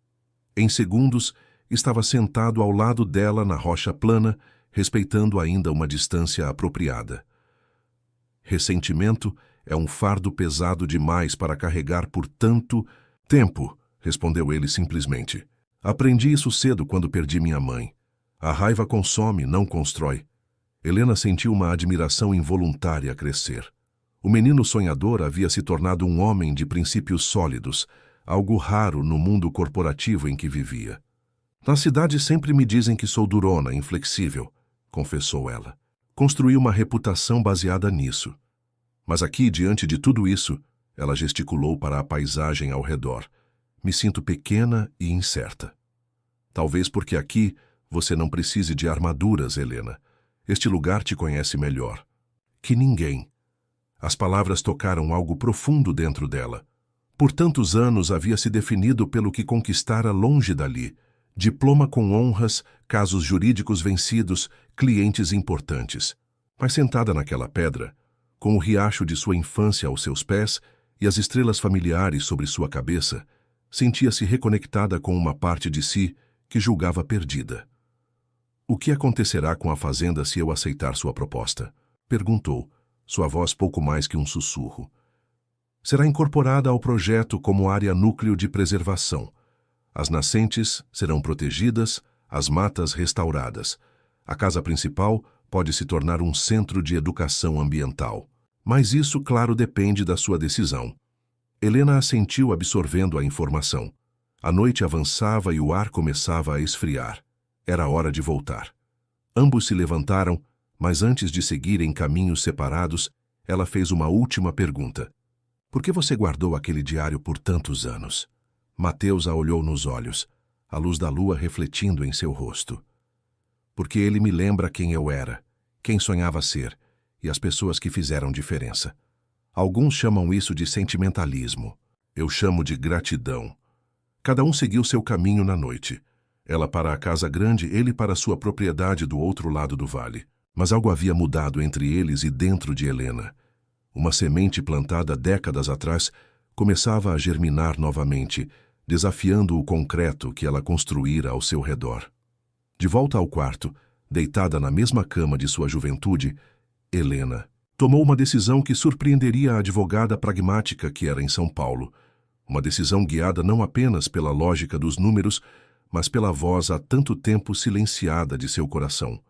Speaker 1: Em segundos, estava sentado ao lado dela na rocha plana, respeitando ainda uma distância apropriada. "Ressentimento é um fardo pesado demais para carregar por tanto tempo", respondeu ele simplesmente. "Aprendi isso cedo quando perdi minha mãe. A raiva consome, não constrói." Helena sentiu uma admiração involuntária crescer. O menino sonhador havia se tornado um homem de princípios sólidos, algo raro no mundo corporativo em que vivia. "Na cidade sempre me dizem que sou durona, inflexível", confessou ela. "Construí uma reputação baseada nisso. Mas aqui, diante de tudo isso", ela gesticulou para a paisagem ao redor, "me sinto pequena e incerta. Talvez porque aqui você não precise de armaduras, Helena. Este lugar te conhece melhor que ninguém." As palavras tocaram algo profundo dentro dela. Por tantos anos havia se definido pelo que conquistara longe dali. Diploma com honras, casos jurídicos vencidos, clientes importantes. Mas sentada naquela pedra, com o riacho de sua infância aos seus pés e as estrelas familiares sobre sua cabeça, sentia-se reconectada com uma parte de si que julgava perdida. "O que acontecerá com a fazenda se eu aceitar sua proposta?" perguntou, sua voz pouco mais que um sussurro. "Será incorporada ao projeto como área núcleo de preservação. As nascentes serão protegidas, as matas restauradas. A casa principal pode se tornar um centro de educação ambiental. Mas isso, claro, depende da sua decisão." Helena assentiu, absorvendo a informação. A noite avançava e o ar começava a esfriar. Era hora de voltar. Ambos se levantaram, mas antes de seguirem caminhos separados, ela fez uma última pergunta. "Por que você guardou aquele diário por tantos anos?" Mateus a olhou nos olhos, a luz da lua refletindo em seu rosto. "Porque ele me lembra quem eu era, quem sonhava ser, e as pessoas que fizeram diferença. Alguns chamam isso de sentimentalismo. Eu chamo de gratidão. Cada um seguiu seu caminho na noite. Ela para a casa grande, ele para sua propriedade do outro lado do vale. Mas algo havia mudado entre eles e dentro de Helena. Uma semente plantada décadas atrás começava a germinar novamente, desafiando o concreto que ela construíra ao seu redor. De volta ao quarto, deitada na mesma cama de sua juventude, Helena tomou uma decisão que surpreenderia a advogada pragmática que era em São Paulo. Uma decisão guiada não apenas pela lógica dos números, mas pela voz há tanto tempo silenciada de seu coração.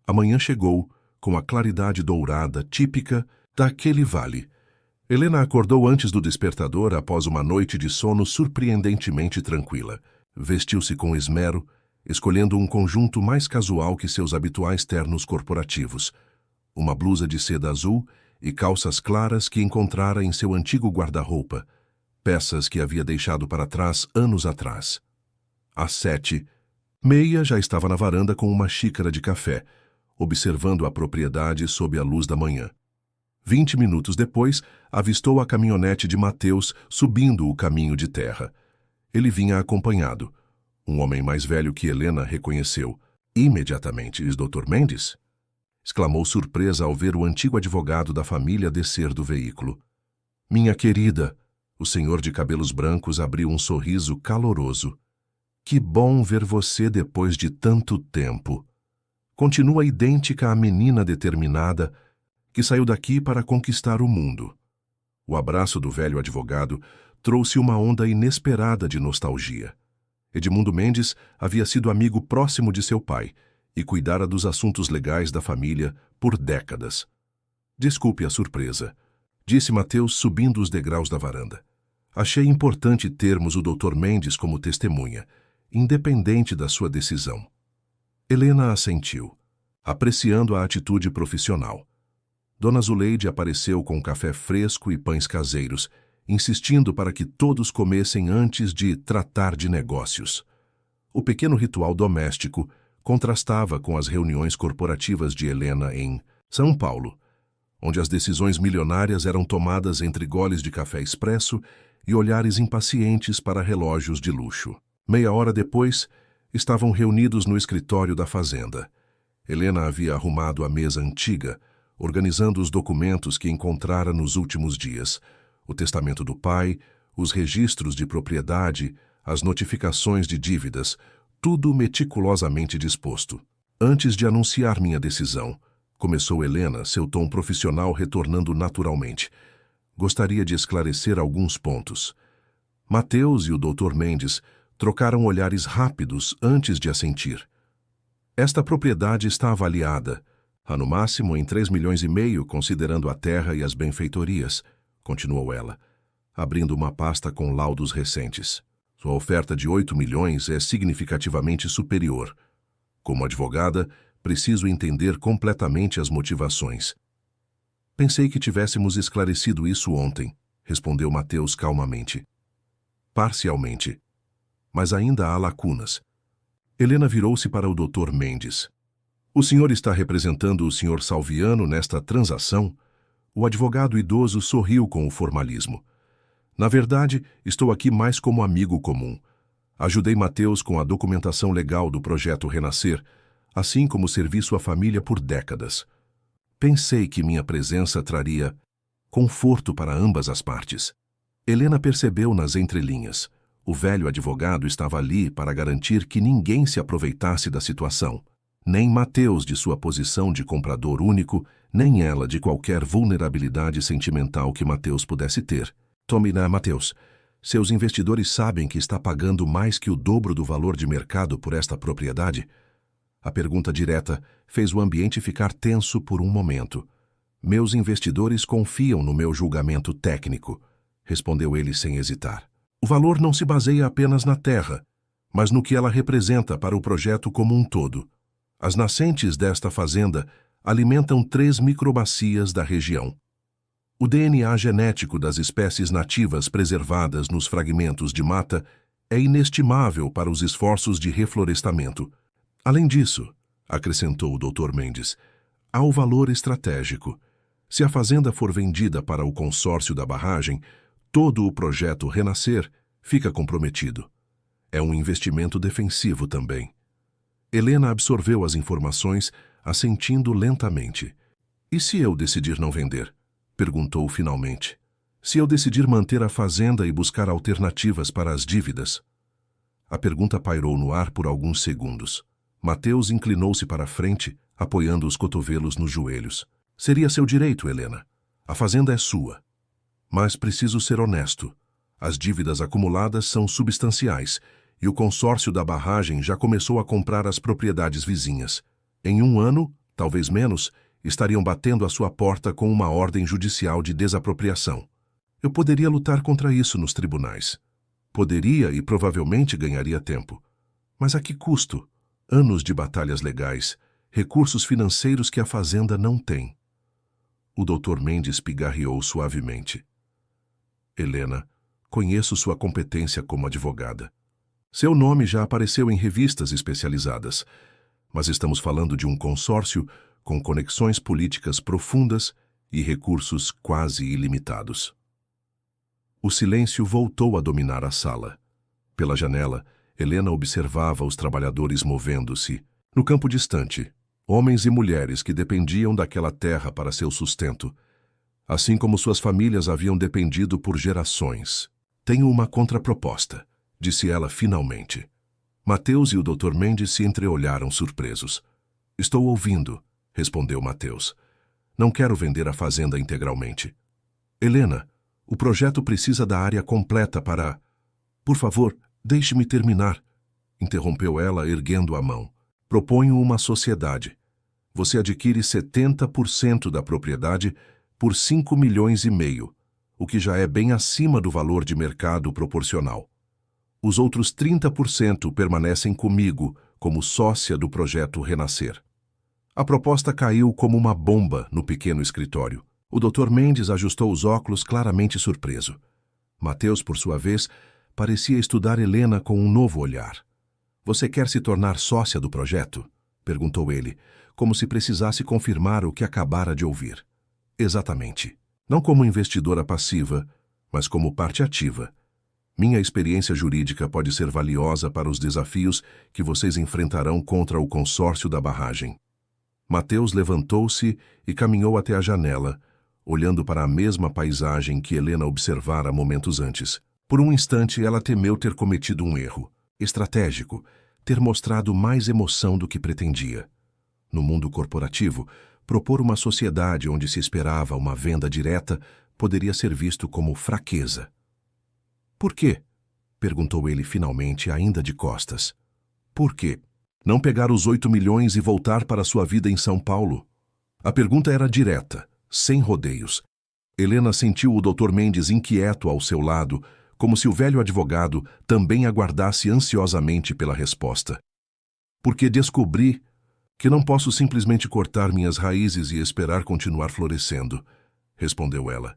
Speaker 1: A manhã chegou, com a claridade dourada típica daquele vale. Helena acordou antes do despertador após uma noite de sono surpreendentemente tranquila. Vestiu-se com esmero, escolhendo um conjunto mais casual que seus habituais ternos corporativos. Uma blusa de seda azul e calças claras que encontrara em seu antigo guarda-roupa, peças que havia deixado para trás anos atrás. Às 7, Meia já estava na varanda com uma xícara de café, observando a propriedade sob a luz da manhã. 20 minutos depois, avistou a caminhonete de Mateus subindo o caminho de terra. Ele vinha acompanhado. Um homem mais velho que Helena reconheceu. Imediatamente, Dr. Mendes? Exclamou surpresa ao ver o antigo advogado da família descer do veículo. Minha querida, o senhor de cabelos brancos abriu um sorriso caloroso. Que bom ver você depois de tanto tempo. Continua idêntica à menina determinada que saiu daqui para conquistar o mundo. O abraço do velho advogado trouxe uma onda inesperada de nostalgia. Edmundo Mendes havia sido amigo próximo de seu pai e cuidara dos assuntos legais da família por décadas. Desculpe a surpresa, disse Mateus subindo os degraus da varanda. Achei importante termos o Dr. Mendes como testemunha, independente da sua decisão. Helena assentiu, apreciando a atitude profissional. Dona Zuleide apareceu com café fresco e pães caseiros, insistindo para que todos comessem antes de tratar de negócios. O pequeno ritual doméstico contrastava com as reuniões corporativas de Helena em São Paulo, onde as decisões milionárias eram tomadas entre goles de café expresso e olhares impacientes para relógios de luxo. Meia hora depois, estavam reunidos no escritório da fazenda. Helena havia arrumado a mesa antiga, organizando os documentos que encontrara nos últimos dias, o testamento do pai, os registros de propriedade, as notificações de dívidas, tudo meticulosamente disposto. Antes de anunciar minha decisão, começou Helena, seu tom profissional retornando naturalmente. Gostaria de esclarecer alguns pontos. Mateus e o Dr. Mendes trocaram olhares rápidos antes de assentir. Esta propriedade está avaliada, no máximo em 3,5 milhões, considerando a terra e as benfeitorias, continuou ela, abrindo uma pasta com laudos recentes. Sua oferta de 8 milhões é significativamente superior. Como advogada, preciso entender completamente as motivações. Pensei que tivéssemos esclarecido isso ontem, respondeu Mateus calmamente. Parcialmente. Mas ainda há lacunas. Helena virou-se para o Dr. Mendes. O senhor está representando o Sr. Salviano nesta transação? O advogado idoso sorriu com o formalismo. Na verdade, estou aqui mais como amigo comum. Ajudei Mateus com a documentação legal do projeto Renascer, assim como serviço à família por décadas. Pensei que minha presença traria conforto para ambas as partes. Helena percebeu nas entrelinhas. O velho advogado estava ali para garantir que ninguém se aproveitasse da situação. Nem Mateus de sua posição de comprador único, nem ela de qualquer vulnerabilidade sentimental que Mateus pudesse ter. Tome, Mateus. Seus investidores sabem que está pagando mais que o dobro do valor de mercado por esta propriedade? A pergunta direta fez o ambiente ficar tenso por um momento. Meus investidores confiam no meu julgamento técnico, respondeu ele sem hesitar. O valor não se baseia apenas na terra, mas no que ela representa para o projeto como um todo. As nascentes desta fazenda alimentam 3 microbacias da região. O DNA genético das espécies nativas preservadas nos fragmentos de mata é inestimável para os esforços de reflorestamento. Além disso, acrescentou o Dr. Mendes, há o valor estratégico. Se a fazenda for vendida para o consórcio da barragem, todo o projeto Renascer fica comprometido. É um investimento defensivo também. Helena absorveu as informações, assentindo lentamente. E se eu decidir não vender? Perguntou finalmente. Se eu decidir manter a fazenda e buscar alternativas para as dívidas? A pergunta pairou no ar por alguns segundos. Mateus inclinou-se para a frente, apoiando os cotovelos nos joelhos. Seria seu direito, Helena. A fazenda é sua. Mas preciso ser honesto. As dívidas acumuladas são substanciais e o consórcio da barragem já começou a comprar as propriedades vizinhas. Em 1 ano, talvez menos, estariam batendo à sua porta com uma ordem judicial de desapropriação. Eu poderia lutar contra isso nos tribunais. Poderia e provavelmente ganharia tempo. Mas a que custo? Anos de batalhas legais, recursos financeiros que a fazenda não tem. O Dr. Mendes pigarreou suavemente. Helena, conheço sua competência como advogada. Seu nome já apareceu em revistas especializadas, mas estamos falando de um consórcio com conexões políticas profundas e recursos quase ilimitados. O silêncio voltou a dominar a sala. Pela janela, Helena observava os trabalhadores movendo-se. No campo distante, homens e mulheres que dependiam daquela terra para seu sustento, assim como suas famílias haviam dependido por gerações. Tenho uma contraproposta, disse ela finalmente. Mateus e o Dr. Mendes se entreolharam surpresos. Estou ouvindo, respondeu Mateus. Não quero vender a fazenda integralmente. Helena, o projeto precisa da área completa para... Por favor, deixe-me terminar, interrompeu ela erguendo a mão. Proponho uma sociedade. Você adquire 70% da propriedade por 5,5 milhões, o que já é bem acima do valor de mercado proporcional. Os outros 30% permanecem comigo como sócia do projeto Renascer. A proposta caiu como uma bomba no pequeno escritório. O Dr. Mendes ajustou os óculos claramente surpreso. Mateus, por sua vez, parecia estudar Helena com um novo olhar. Você quer se tornar sócia do projeto? Perguntou ele, como se precisasse confirmar o que acabara de ouvir. Exatamente. Não como investidora passiva, mas como parte ativa. Minha experiência jurídica pode ser valiosa para os desafios que vocês enfrentarão contra o consórcio da barragem. Mateus levantou-se e caminhou até a janela, olhando para a mesma paisagem que Helena observara momentos antes. Por um instante, ela temeu ter cometido um erro estratégico, ter mostrado mais emoção do que pretendia. No mundo corporativo, propor uma sociedade onde se esperava uma venda direta poderia ser visto como fraqueza. Por quê? Perguntou ele finalmente, ainda de costas. Por quê? Não pegar os 8 milhões e voltar para sua vida em São Paulo? A pergunta era direta, sem rodeios. Helena sentiu o Dr. Mendes inquieto ao seu lado, como se o velho advogado também aguardasse ansiosamente pela resposta. Porque descobri que não posso simplesmente cortar minhas raízes e esperar continuar florescendo, respondeu ela,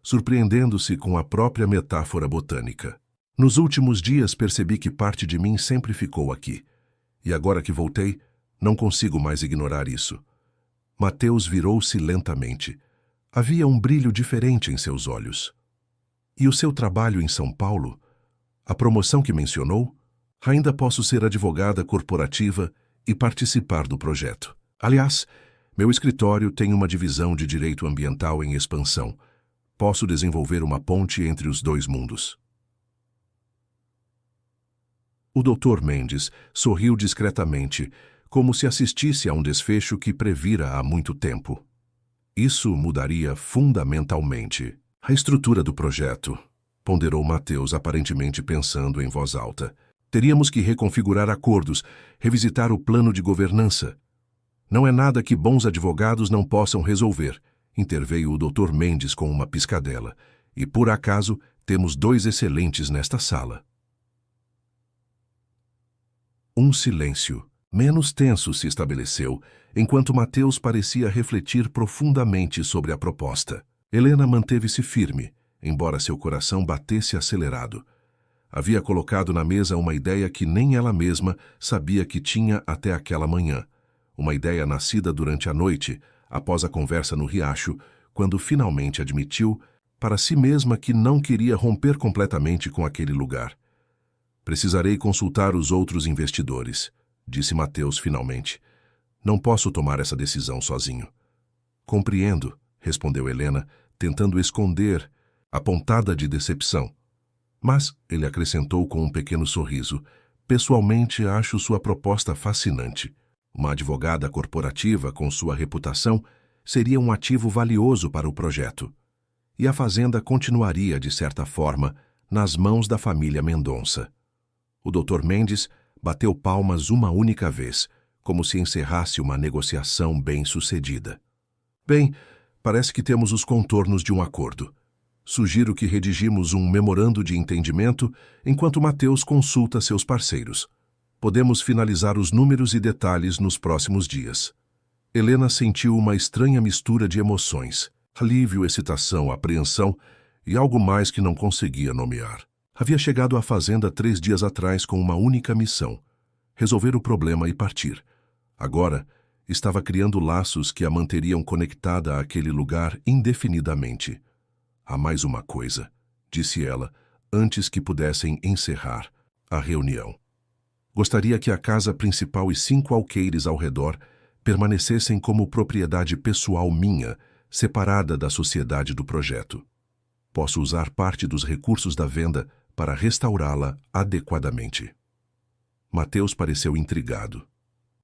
Speaker 1: surpreendendo-se com a própria metáfora botânica. Nos últimos dias percebi que parte de mim sempre ficou aqui. E agora que voltei, não consigo mais ignorar isso. Mateus virou-se lentamente. Havia um brilho diferente em seus olhos. E o seu trabalho em São Paulo? A promoção que mencionou? Ainda posso ser advogada corporativa e participar do projeto. Aliás, meu escritório tem uma divisão de direito ambiental em expansão. Posso desenvolver uma ponte entre os dois mundos. O Dr. Mendes sorriu discretamente, como se assistisse a um desfecho que previra há muito tempo. Isso mudaria fundamentalmente a estrutura do projeto, ponderou Mateus, aparentemente pensando em voz alta. Teríamos que reconfigurar acordos, revisitar o plano de governança. Não é nada que bons advogados não possam resolver, interveio o Dr. Mendes com uma piscadela. E, por acaso, temos 2 excelentes nesta sala. Um silêncio, menos tenso, se estabeleceu, enquanto Mateus parecia refletir profundamente sobre a proposta. Helena manteve-se firme, embora seu coração batesse acelerado. Havia colocado na mesa uma ideia que nem ela mesma sabia que tinha até aquela manhã. Uma ideia nascida durante a noite, após a conversa no riacho, quando finalmente admitiu para si mesma que não queria romper completamente com aquele lugar. Precisarei consultar os outros investidores, disse Mateus finalmente. Não posso tomar essa decisão sozinho. Compreendo, respondeu Helena, tentando esconder a pontada de decepção. Mas, ele acrescentou com um pequeno sorriso, pessoalmente acho sua proposta fascinante. Uma advogada corporativa com sua reputação seria um ativo valioso para o projeto. E a fazenda continuaria, de certa forma, nas mãos da família Mendonça. O Dr. Mendes bateu palmas uma única vez, como se encerrasse uma negociação bem-sucedida. Bem, parece que temos os contornos de um acordo. Sugiro que redigimos um memorando de entendimento enquanto Mateus consulta seus parceiros. Podemos finalizar os números e detalhes nos próximos dias. Helena sentiu uma estranha mistura de emoções, alívio, excitação, apreensão e algo mais que não conseguia nomear. Havia chegado à fazenda 3 dias atrás com uma única missão: resolver o problema e partir. Agora, estava criando laços que a manteriam conectada àquele lugar indefinidamente. Há mais uma coisa, disse ela, antes que pudessem encerrar a reunião. Gostaria que a casa principal e 5 alqueires ao redor permanecessem como propriedade pessoal minha, separada da sociedade do projeto. Posso usar parte dos recursos da venda para restaurá-la adequadamente. Mateus pareceu intrigado.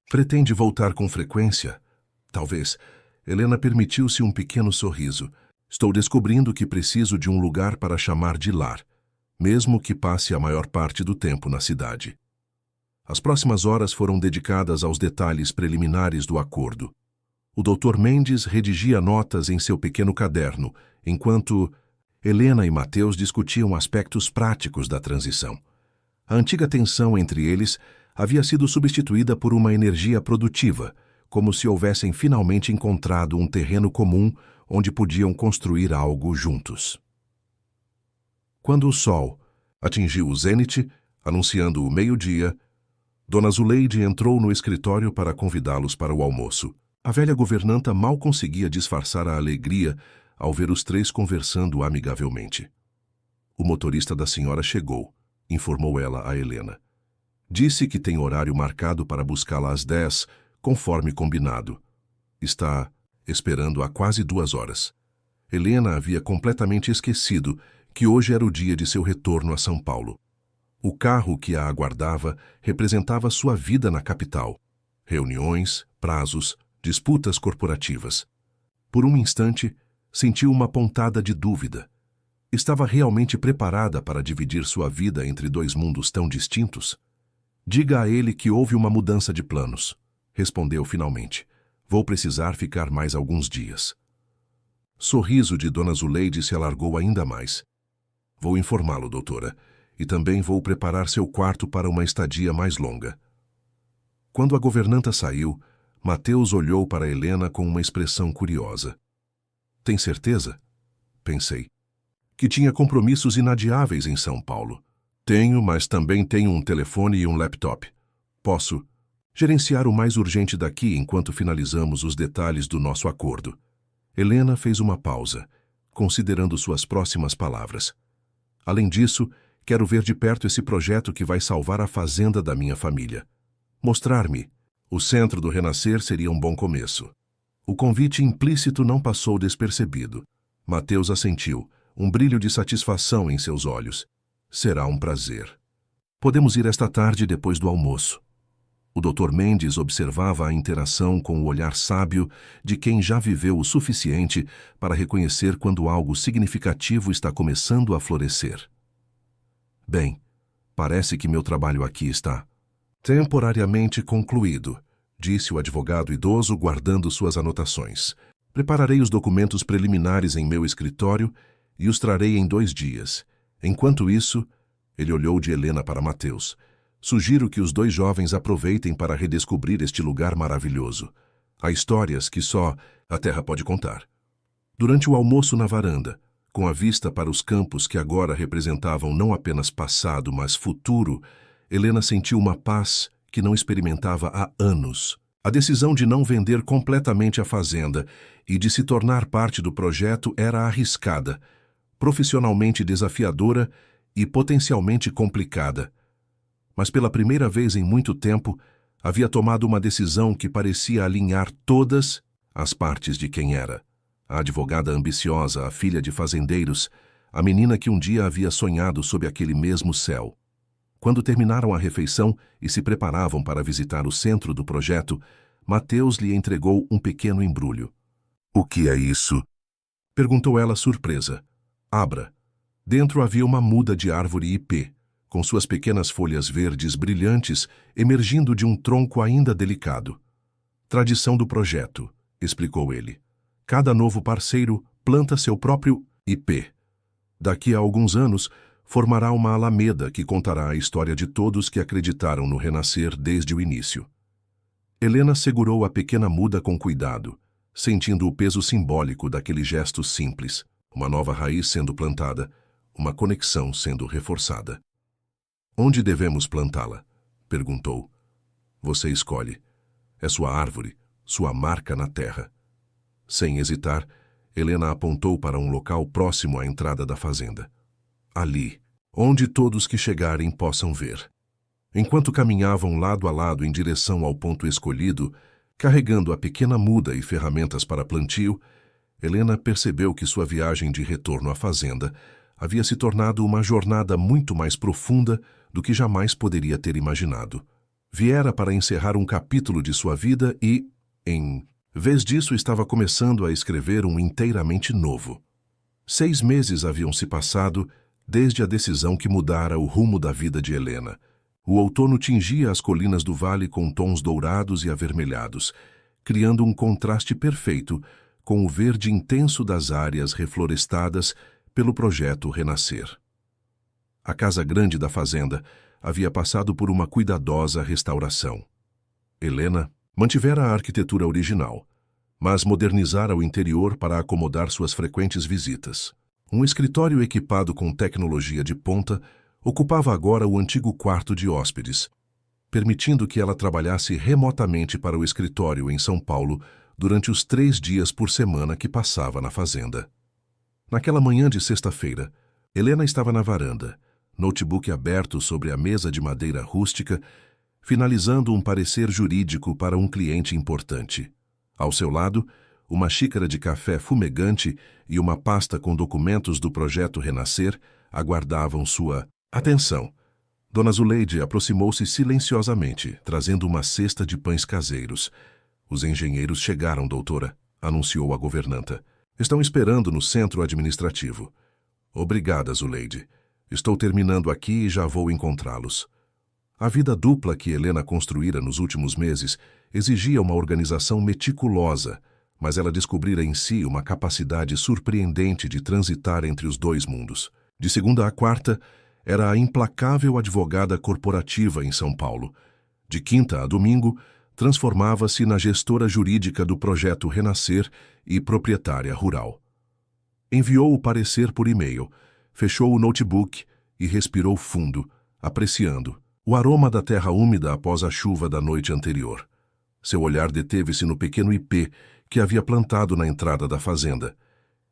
Speaker 1: Pretende voltar com frequência? Talvez. Helena permitiu-se um pequeno sorriso. Estou descobrindo que preciso de um lugar para chamar de lar, mesmo que passe a maior parte do tempo na cidade. As próximas horas foram dedicadas aos detalhes preliminares do acordo. O Dr. Mendes redigia notas em seu pequeno caderno, enquanto Helena e Mateus discutiam aspectos práticos da transição. A antiga tensão entre eles havia sido substituída por uma energia produtiva, como se houvessem finalmente encontrado um terreno comum onde podiam construir algo juntos. Quando o sol atingiu o zênite, anunciando o meio-dia, Dona Zuleide entrou no escritório para convidá-los para o almoço. A velha governanta mal conseguia disfarçar a alegria ao ver os 3 conversando amigavelmente. O motorista da senhora chegou, informou ela a Helena. Disse que tem horário marcado para buscá-la às 10, conforme combinado. Está esperando há quase 2 horas. Helena havia completamente esquecido que hoje era o dia de seu retorno a São Paulo. O carro que a aguardava representava sua vida na capital. Reuniões, prazos, disputas corporativas. Por um instante, sentiu uma pontada de dúvida. Estava realmente preparada para dividir sua vida entre 2 mundos tão distintos? Diga a ele que houve uma mudança de planos, respondeu finalmente. Vou precisar ficar mais alguns dias. Sorriso de Dona Zuleide se alargou ainda mais. Vou informá-lo, doutora, e também vou preparar seu quarto para uma estadia mais longa. Quando a governanta saiu, Mateus olhou para Helena com uma expressão curiosa. Tem certeza? Pensei. Que tinha compromissos inadiáveis em São Paulo. Tenho, mas também tenho um telefone e um laptop. Posso gerenciar o mais urgente daqui enquanto finalizamos os detalhes do nosso acordo. Helena fez uma pausa, considerando suas próximas palavras. Além disso, quero ver de perto esse projeto que vai salvar a fazenda da minha família. Mostrar-me o centro do renascer seria um bom começo. O convite implícito não passou despercebido. Mateus assentiu, um brilho de satisfação em seus olhos. Será um prazer. Podemos ir esta tarde depois do almoço. O Dr. Mendes observava a interação com o olhar sábio de quem já viveu o suficiente para reconhecer quando algo significativo está começando a florescer. Bem, parece que meu trabalho aqui está temporariamente concluído, disse o advogado idoso guardando suas anotações. Prepararei os documentos preliminares em meu escritório e os trarei em 2 dias. Enquanto isso, ele olhou de Helena para Mateus. Sugiro que os 2 jovens aproveitem para redescobrir este lugar maravilhoso. Há histórias que só a terra pode contar. Durante o almoço na varanda, com a vista para os campos que agora representavam não apenas passado, mas futuro, Helena sentiu uma paz que não experimentava há anos. A decisão de não vender completamente a fazenda e de se tornar parte do projeto era arriscada, profissionalmente desafiadora e potencialmente complicada, Mas pela primeira vez em muito tempo, havia tomado uma decisão que parecia alinhar todas as partes de quem era. A advogada ambiciosa, a filha de fazendeiros, a menina que um dia havia sonhado sob aquele mesmo céu. Quando terminaram a refeição e se preparavam para visitar o centro do projeto, Mateus lhe entregou um pequeno embrulho. "O que é isso?" perguntou ela surpresa. "Abra." Dentro havia uma muda de árvore ipê, com suas pequenas folhas verdes brilhantes emergindo de um tronco ainda delicado. "Tradição do projeto", explicou ele. "Cada novo parceiro planta seu próprio ipê. Daqui a alguns anos, formará uma alameda que contará a história de todos que acreditaram no renascer desde o início." Helena segurou a pequena muda com cuidado, sentindo o peso simbólico daquele gesto simples, uma nova raiz sendo plantada, uma conexão sendo reforçada. "Onde devemos plantá-la?" perguntou. "Você escolhe. É sua árvore, sua marca na terra." Sem hesitar, Helena apontou para um local próximo à entrada da fazenda. "Ali, onde todos que chegarem possam ver." Enquanto caminhavam lado a lado em direção ao ponto escolhido, carregando a pequena muda e ferramentas para plantio, Helena percebeu que sua viagem de retorno à fazenda havia se tornado uma jornada muito mais profunda do que jamais poderia ter imaginado. Viera para encerrar um capítulo de sua vida e, em vez disso, estava começando a escrever um inteiramente novo. 6 meses haviam se passado desde a decisão que mudara o rumo da vida de Helena. O outono tingia as colinas do vale com tons dourados e avermelhados, criando um contraste perfeito com o verde intenso das áreas reflorestadas pelo projeto Renascer. A casa grande da fazenda havia passado por uma cuidadosa restauração. Helena mantivera a arquitetura original, mas modernizara o interior para acomodar suas frequentes visitas. Um escritório equipado com tecnologia de ponta ocupava agora o antigo quarto de hóspedes, permitindo que ela trabalhasse remotamente para o escritório em São Paulo durante os 3 dias por semana que passava na fazenda. Naquela manhã de sexta-feira, Helena estava na varanda, notebook aberto sobre a mesa de madeira rústica, finalizando um parecer jurídico para um cliente importante. Ao seu lado, uma xícara de café fumegante e uma pasta com documentos do projeto Renascer aguardavam sua atenção. Dona Zuleide aproximou-se silenciosamente, trazendo uma cesta de pães caseiros. "Os engenheiros chegaram, doutora", anunciou a governanta. "Estão esperando no centro administrativo." "Obrigada, Zuleide. Estou terminando aqui e já vou encontrá-los." A vida dupla que Helena construíra nos últimos meses exigia uma organização meticulosa, mas ela descobrira em si uma capacidade surpreendente de transitar entre os dois mundos. De segunda a quarta, era a implacável advogada corporativa em São Paulo. De quinta a domingo, transformava-se na gestora jurídica do projeto Renascer e proprietária rural. Enviou o parecer por e-mail, fechou o notebook e respirou fundo, apreciando o aroma da terra úmida após a chuva da noite anterior. Seu olhar deteve-se no pequeno ipê que havia plantado na entrada da fazenda.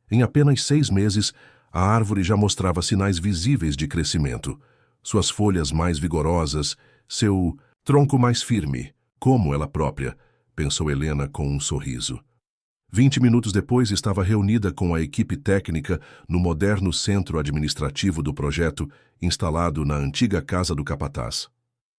Speaker 1: Em apenas 6 meses, a árvore já mostrava sinais visíveis de crescimento. Suas folhas mais vigorosas, seu tronco mais firme, como ela própria, pensou Helena com um sorriso. 20 minutos depois estava reunida com a equipe técnica no moderno centro administrativo do projeto, instalado na antiga casa do capataz.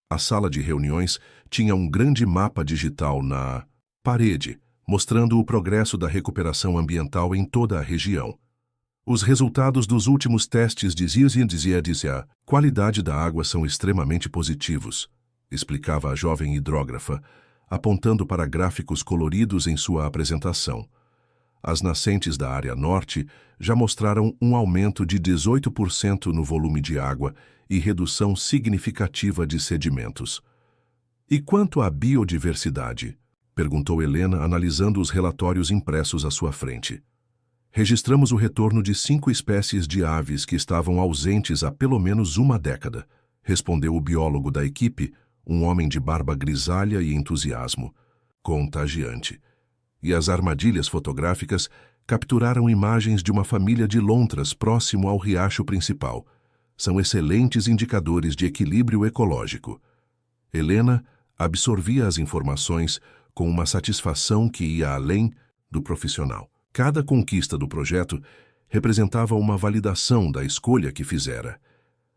Speaker 1: A sala de reuniões tinha um grande mapa digital na parede, mostrando o progresso da recuperação ambiental em toda a região. Os resultados dos últimos testes de a qualidade da água são extremamente positivos, explicava a jovem hidrógrafa, apontando para gráficos coloridos em sua apresentação. As nascentes da área norte já mostraram um aumento de 18% no volume de água e redução significativa de sedimentos. "E quanto à biodiversidade?", perguntou Helena, analisando os relatórios impressos à sua frente. "Registramos o retorno de 5 espécies de aves que estavam ausentes há pelo menos uma década", respondeu o biólogo da equipe, um homem de barba grisalha e entusiasmo contagiante. E as armadilhas fotográficas capturaram imagens de uma família de lontras próximo ao riacho principal. são excelentes indicadores de equilíbrio ecológico. Helena absorvia as informações com uma satisfação que ia além do profissional. Cada conquista do projeto representava uma validação da escolha que fizera.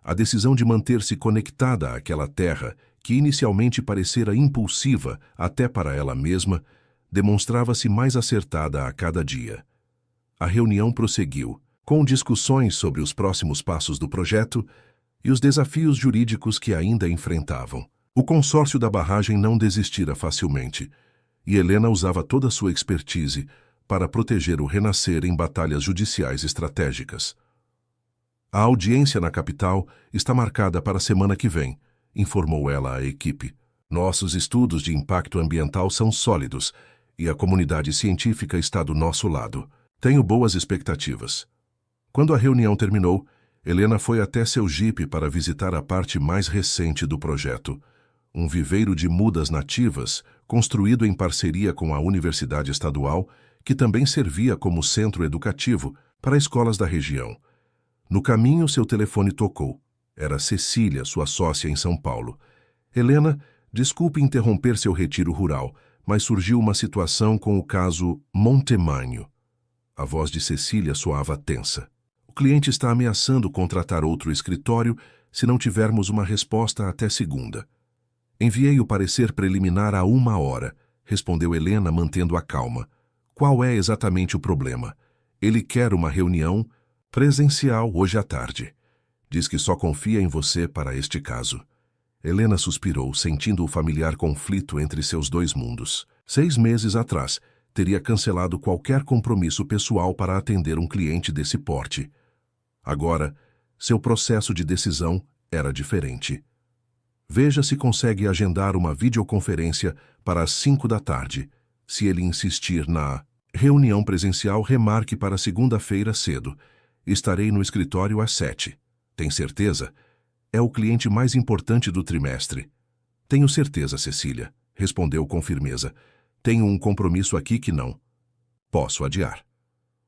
Speaker 1: A decisão de manter-se conectada àquela terra, que inicialmente parecera impulsiva até para ela mesma, demonstrava-se mais acertada a cada dia. A reunião prosseguiu, com discussões sobre os próximos passos do projeto e os desafios jurídicos que ainda enfrentavam. O consórcio da barragem não desistira facilmente, e Helena usava toda a sua expertise para proteger o Renascer em batalhas judiciais estratégicas. A audiência na capital está marcada para a semana que vem, informou ela à equipe. Nossos estudos de impacto ambiental são sólidos e a comunidade científica está do nosso lado. Tenho boas expectativas. Quando a reunião terminou, Helena foi até seu jipe para visitar a parte mais recente do projeto, um viveiro de mudas nativas construído em parceria com a Universidade Estadual, que também servia como centro educativo para escolas da região. No caminho, seu telefone tocou. Era Cecília, sua sócia em São Paulo. Helena, desculpe interromper seu retiro rural, mas surgiu uma situação com o caso Montemagno. A voz de Cecília soava tensa. O cliente está ameaçando contratar outro escritório se não tivermos uma resposta até segunda. Enviei o parecer preliminar há 1 hora, respondeu Helena, mantendo a calma. Qual é exatamente o problema? Ele quer uma reunião presencial hoje à tarde. Diz que só confia em você para este caso. Helena suspirou, sentindo o familiar conflito entre seus 2 mundos. 6 meses atrás, teria cancelado qualquer compromisso pessoal para atender um cliente desse porte. Agora, seu processo de decisão era diferente. Veja se consegue agendar uma videoconferência para as 5 da tarde. Se ele insistir na reunião presencial, remarque para segunda-feira cedo. Estarei no escritório às 7. Tem certeza? É o cliente mais importante do trimestre. Tenho certeza, Cecília, respondeu com firmeza. Tenho um compromisso aqui que não posso adiar.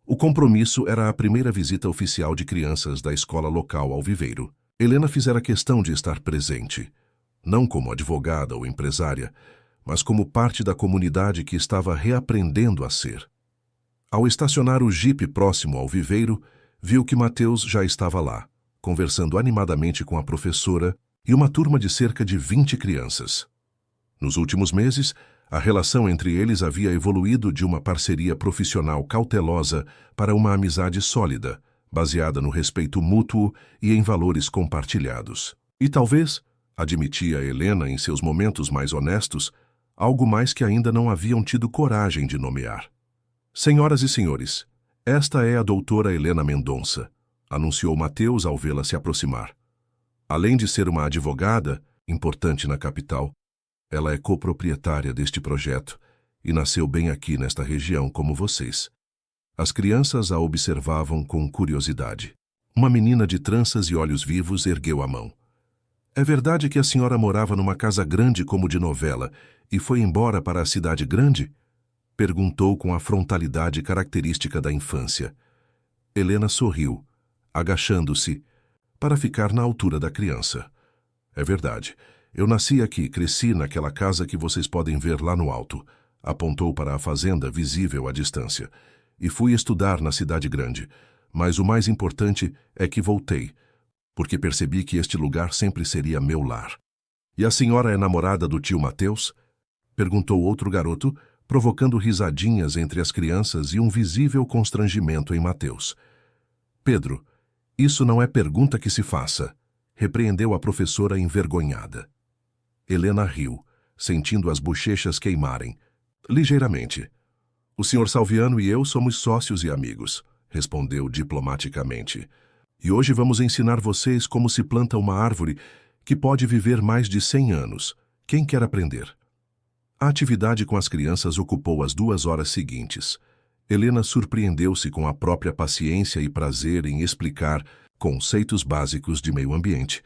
Speaker 1: O compromisso era a primeira visita oficial de crianças da escola local ao viveiro. Helena fizera questão de estar presente, não como advogada ou empresária, mas como parte da comunidade que estava reaprendendo a ser. Ao estacionar o jipe próximo ao viveiro, viu que Mateus já estava lá, conversando animadamente com a professora e uma turma de cerca de 20 crianças. Nos últimos meses, a relação entre eles havia evoluído de uma parceria profissional cautelosa para uma amizade sólida, baseada no respeito mútuo e em valores compartilhados. E talvez, admitia Helena em seus momentos mais honestos, algo mais que ainda não haviam tido coragem de nomear. Senhoras e senhores, esta é a doutora Helena Mendonça, anunciou Mateus ao vê-la se aproximar. Além de ser uma advogada, importante na capital, ela é coproprietária deste projeto e nasceu bem aqui nesta região como vocês. As crianças a observavam com curiosidade. Uma menina de tranças e olhos vivos ergueu a mão. É verdade que a senhora morava numa casa grande como de novela e foi embora para a cidade grande? Perguntou com a frontalidade característica da infância. Helena sorriu, agachando-se, para ficar na altura da criança. É verdade. Eu nasci aqui, cresci naquela casa que vocês podem ver lá no alto. Apontou para a fazenda visível à distância. E fui estudar na cidade grande. Mas o mais importante é que voltei, porque percebi que este lugar sempre seria meu lar. E a senhora é namorada do tio Mateus? Perguntou outro garoto, provocando risadinhas entre as crianças e um visível constrangimento em Mateus. Pedro, isso não é pergunta que se faça, repreendeu a professora envergonhada. Helena riu, sentindo as bochechas queimarem, ligeiramente. O Sr. Salviano e eu somos sócios e amigos, respondeu diplomaticamente. E hoje vamos ensinar vocês como se planta uma árvore que pode viver mais de 100 anos. Quem quer aprender? A atividade com as crianças ocupou as 2 horas seguintes. Helena surpreendeu-se com a própria paciência e prazer em explicar conceitos básicos de meio ambiente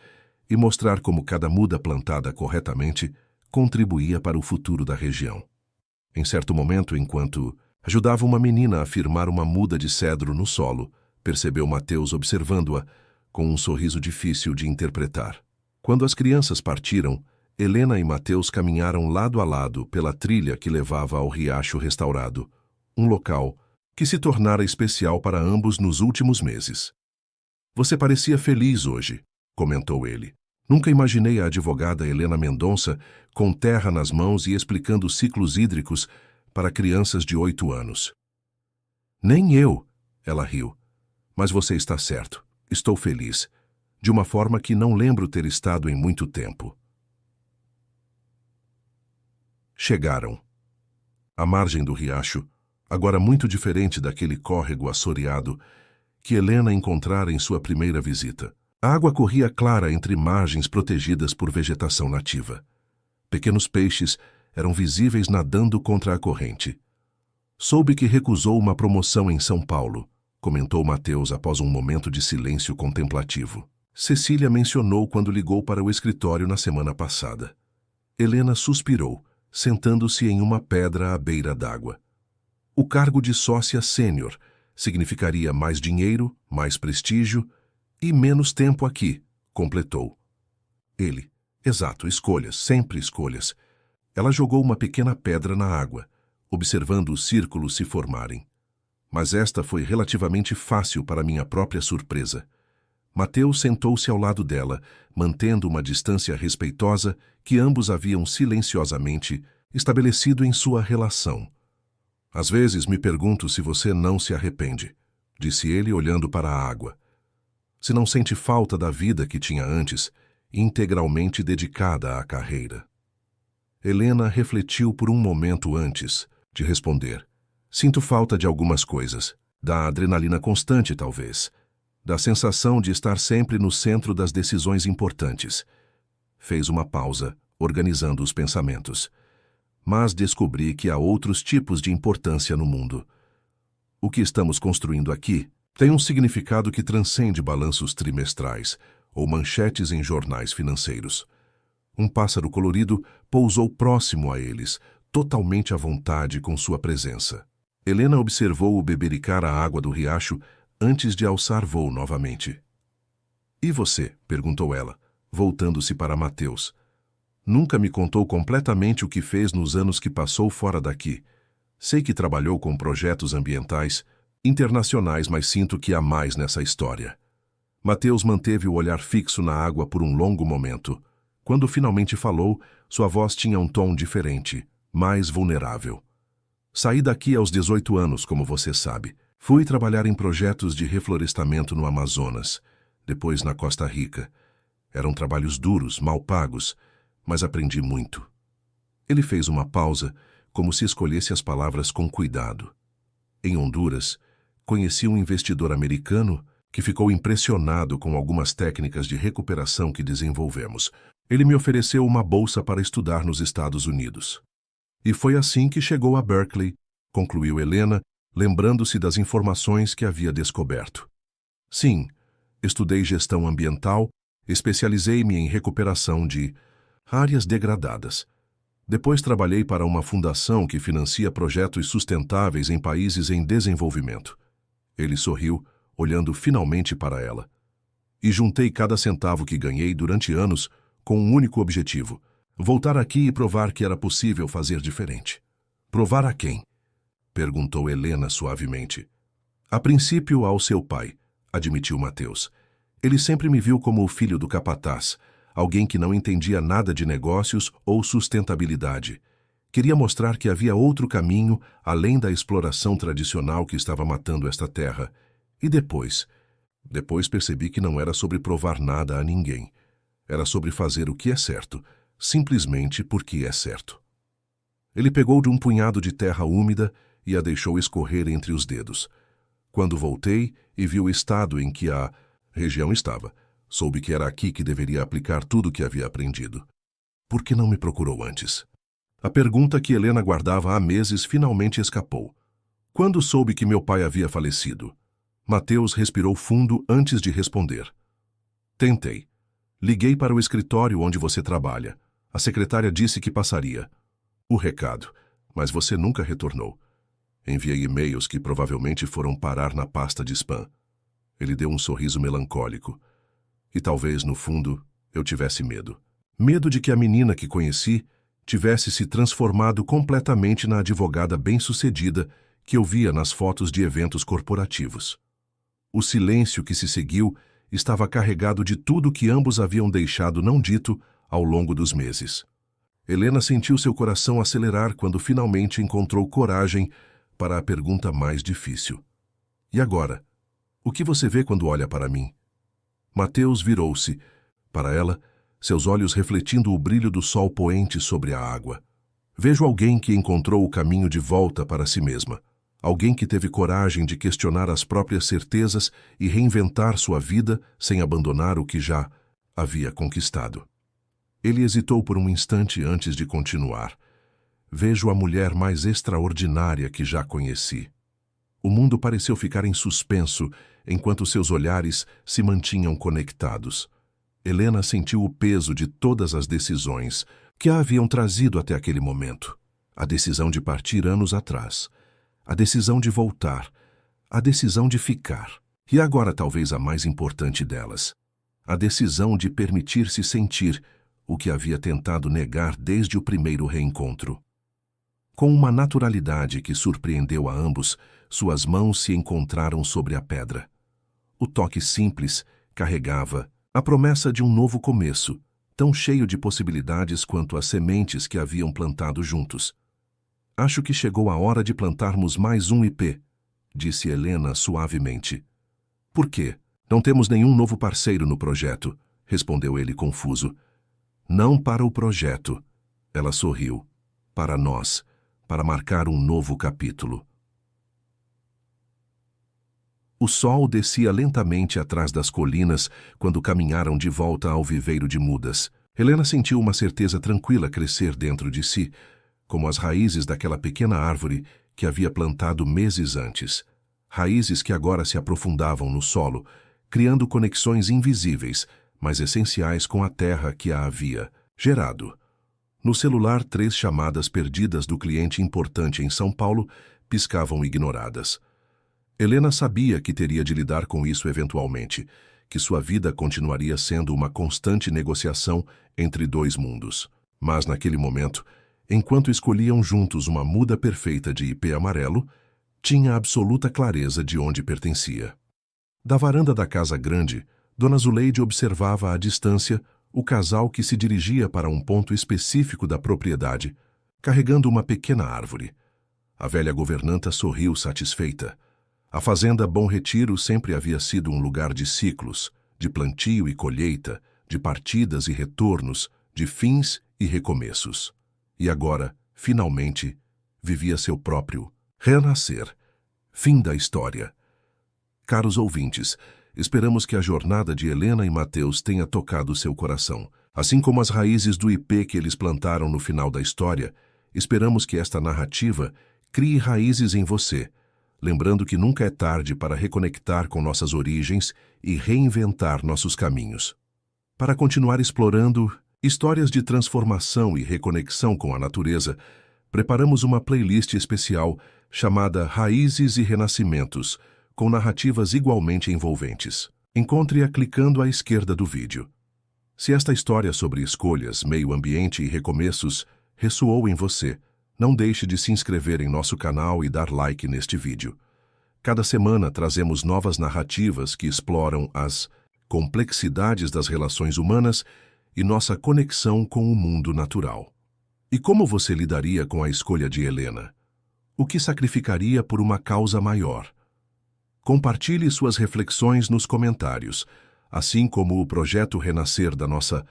Speaker 1: e mostrar como cada muda plantada corretamente contribuía para o futuro da região. Em certo momento, enquanto ajudava uma menina a firmar uma muda de cedro no solo, percebeu Mateus observando-a, com um sorriso difícil de interpretar. Quando as crianças partiram, Helena e Mateus caminharam lado a lado pela trilha que levava ao riacho restaurado, um local que se tornara especial para ambos nos últimos meses. Você parecia feliz hoje, comentou ele. Nunca imaginei a advogada Helena Mendonça com terra nas mãos e explicando ciclos hídricos para crianças de 8 anos. Nem eu, ela riu. Mas você está certo. Estou feliz. De uma forma que não lembro ter estado em muito tempo. Chegaram. À margem do riacho, agora muito diferente daquele córrego assoreado que Helena encontrara em sua primeira visita. A água corria clara entre margens protegidas por vegetação nativa. Pequenos peixes eram visíveis nadando contra a corrente. Soube que recusou uma promoção em São Paulo, comentou Mateus após um momento de silêncio contemplativo. Cecília mencionou quando ligou para o escritório na semana passada. Helena suspirou, sentando-se em uma pedra à beira d'água. O cargo de sócia sênior significaria mais dinheiro, mais prestígio e menos tempo aqui, completou. Ele. Exato, escolhas, sempre escolhas. Ela jogou uma pequena pedra na água, observando os círculos se formarem. Mas esta foi relativamente fácil para minha própria surpresa. Mateus sentou-se ao lado dela, mantendo uma distância respeitosa que ambos haviam silenciosamente estabelecido em sua relação. Às vezes me pergunto se você não se arrepende, disse ele olhando para a água. Se não sente falta da vida que tinha antes, integralmente dedicada à carreira. Helena refletiu por um momento antes de responder. Sinto falta de algumas coisas, da adrenalina constante talvez, da sensação de estar sempre no centro das decisões importantes. Fez uma pausa, organizando os pensamentos. Mas descobri que há outros tipos de importância no mundo. O que estamos construindo aqui tem um significado que transcende balanços trimestrais ou manchetes em jornais financeiros. Um pássaro colorido pousou próximo a eles, totalmente à vontade com sua presença. Helena observou-o bebericar a água do riacho antes de alçar voo novamente. E você? Perguntou ela, voltando-se para Mateus. Nunca me contou completamente o que fez nos anos que passou fora daqui. Sei que trabalhou com projetos ambientais internacionais, mas sinto que há mais nessa história. Mateus manteve o olhar fixo na água por um longo momento. Quando finalmente falou, sua voz tinha um tom diferente, mais vulnerável. Saí daqui aos 18 anos, como você sabe. Fui trabalhar em projetos de reflorestamento no Amazonas, depois na Costa Rica. Eram trabalhos duros, mal pagos, mas aprendi muito. Ele fez uma pausa, como se escolhesse as palavras com cuidado. Em Honduras, conheci um investidor americano que ficou impressionado com algumas técnicas de recuperação que desenvolvemos. Ele me ofereceu uma bolsa para estudar nos Estados Unidos. E foi assim que chegou a Berkeley, concluiu Helena, lembrando-se das informações que havia descoberto. Sim, estudei gestão ambiental, especializei-me em recuperação de áreas degradadas. Depois trabalhei para uma fundação que financia projetos sustentáveis em países em desenvolvimento. Ele sorriu, olhando finalmente para ela. E juntei cada centavo que ganhei durante anos com um único objetivo: voltar aqui e provar que era possível fazer diferente. Provar a quem? Perguntou Helena suavemente. A princípio ao seu pai, admitiu Mateus. Ele sempre me viu como o filho do capataz, alguém que não entendia nada de negócios ou sustentabilidade. Queria mostrar que havia outro caminho além da exploração tradicional que estava matando esta terra. E depois percebi que não era sobre provar nada a ninguém. Era sobre fazer o que é certo, simplesmente porque é certo. Ele pegou de um punhado de terra úmida e a deixou escorrer entre os dedos. Quando voltei e vi o estado em que a região estava, soube que era aqui que deveria aplicar tudo o que havia aprendido. Por que não me procurou antes? A pergunta que Helena guardava há meses finalmente escapou. Quando soube que meu pai havia falecido? Mateus respirou fundo antes de responder. Tentei. Liguei para o escritório onde você trabalha. A secretária disse que passaria o recado, mas você nunca retornou. Enviei e-mails que provavelmente foram parar na pasta de spam. Ele deu um sorriso melancólico. E talvez, no fundo, eu tivesse medo. Medo de que a menina que conheci tivesse se transformado completamente na advogada bem-sucedida que eu via nas fotos de eventos corporativos. O silêncio que se seguiu estava carregado de tudo que ambos haviam deixado não dito ao longo dos meses. Helena sentiu seu coração acelerar quando finalmente encontrou coragem para a pergunta mais difícil. E agora? O que você vê quando olha para mim? Mateus virou-se. Para ela, seus olhos refletindo o brilho do sol poente sobre a água. Vejo alguém que encontrou o caminho de volta para si mesma. Alguém que teve coragem de questionar as próprias certezas e reinventar sua vida sem abandonar o que já havia conquistado. Ele hesitou por um instante antes de continuar. Vejo a mulher mais extraordinária que já conheci. O mundo pareceu ficar em suspenso enquanto seus olhares se mantinham conectados. Helena sentiu o peso de todas as decisões que a haviam trazido até aquele momento. A decisão de partir anos atrás. A decisão de voltar. A decisão de ficar. E agora talvez a mais importante delas. A decisão de permitir-se sentir o que havia tentado negar desde o primeiro reencontro. Com uma naturalidade que surpreendeu a ambos, suas mãos se encontraram sobre a pedra. O toque simples carregava a promessa de um novo começo, tão cheio de possibilidades quanto as sementes que haviam plantado juntos. Acho que chegou a hora de plantarmos mais um IP, disse Helena suavemente. Por quê? Não temos nenhum novo parceiro no projeto, respondeu ele confuso. Não para o projeto. Ela sorriu. Para nós, para marcar um novo capítulo. O sol descia lentamente atrás das colinas quando caminharam de volta ao viveiro de mudas. Helena sentiu uma certeza tranquila crescer dentro de si, como as raízes daquela pequena árvore que havia plantado meses antes. Raízes que agora se aprofundavam no solo, criando conexões invisíveis, mas essenciais com a terra que a havia gerado. No celular, 3 chamadas perdidas do cliente importante em São Paulo piscavam ignoradas. Helena sabia que teria de lidar com isso eventualmente, que sua vida continuaria sendo uma constante negociação entre 2 mundos. Mas naquele momento, enquanto escolhiam juntos uma muda perfeita de IP amarelo, tinha absoluta clareza de onde pertencia. Da varanda da casa grande, Dona Zuleide observava à distância o casal que se dirigia para um ponto específico da propriedade, carregando uma pequena árvore. A velha governanta sorriu satisfeita. A fazenda Bom Retiro sempre havia sido um lugar de ciclos, de plantio e colheita, de partidas e retornos, de fins e recomeços. E agora, finalmente, vivia seu próprio renascer. Fim da história. Caros ouvintes, esperamos que a jornada de Helena e Mateus tenha tocado seu coração. Assim como as raízes do IP que eles plantaram no final da história, esperamos que esta narrativa crie raízes em você, lembrando que nunca é tarde para reconectar com nossas origens e reinventar nossos caminhos. Para continuar explorando histórias de transformação e reconexão com a natureza, preparamos uma playlist especial chamada Raízes e Renascimentos, com narrativas igualmente envolventes. Encontre-a clicando à esquerda do vídeo. Se esta história sobre escolhas, meio ambiente e recomeços ressoou em você, não deixe de se inscrever em nosso canal e dar like neste vídeo. Cada semana trazemos novas narrativas que exploram as complexidades das relações humanas e nossa conexão com o mundo natural. E como você lidaria com a escolha de Helena? O que sacrificaria por uma causa maior? Compartilhe suas reflexões nos comentários, assim como o projeto Renascer da nossa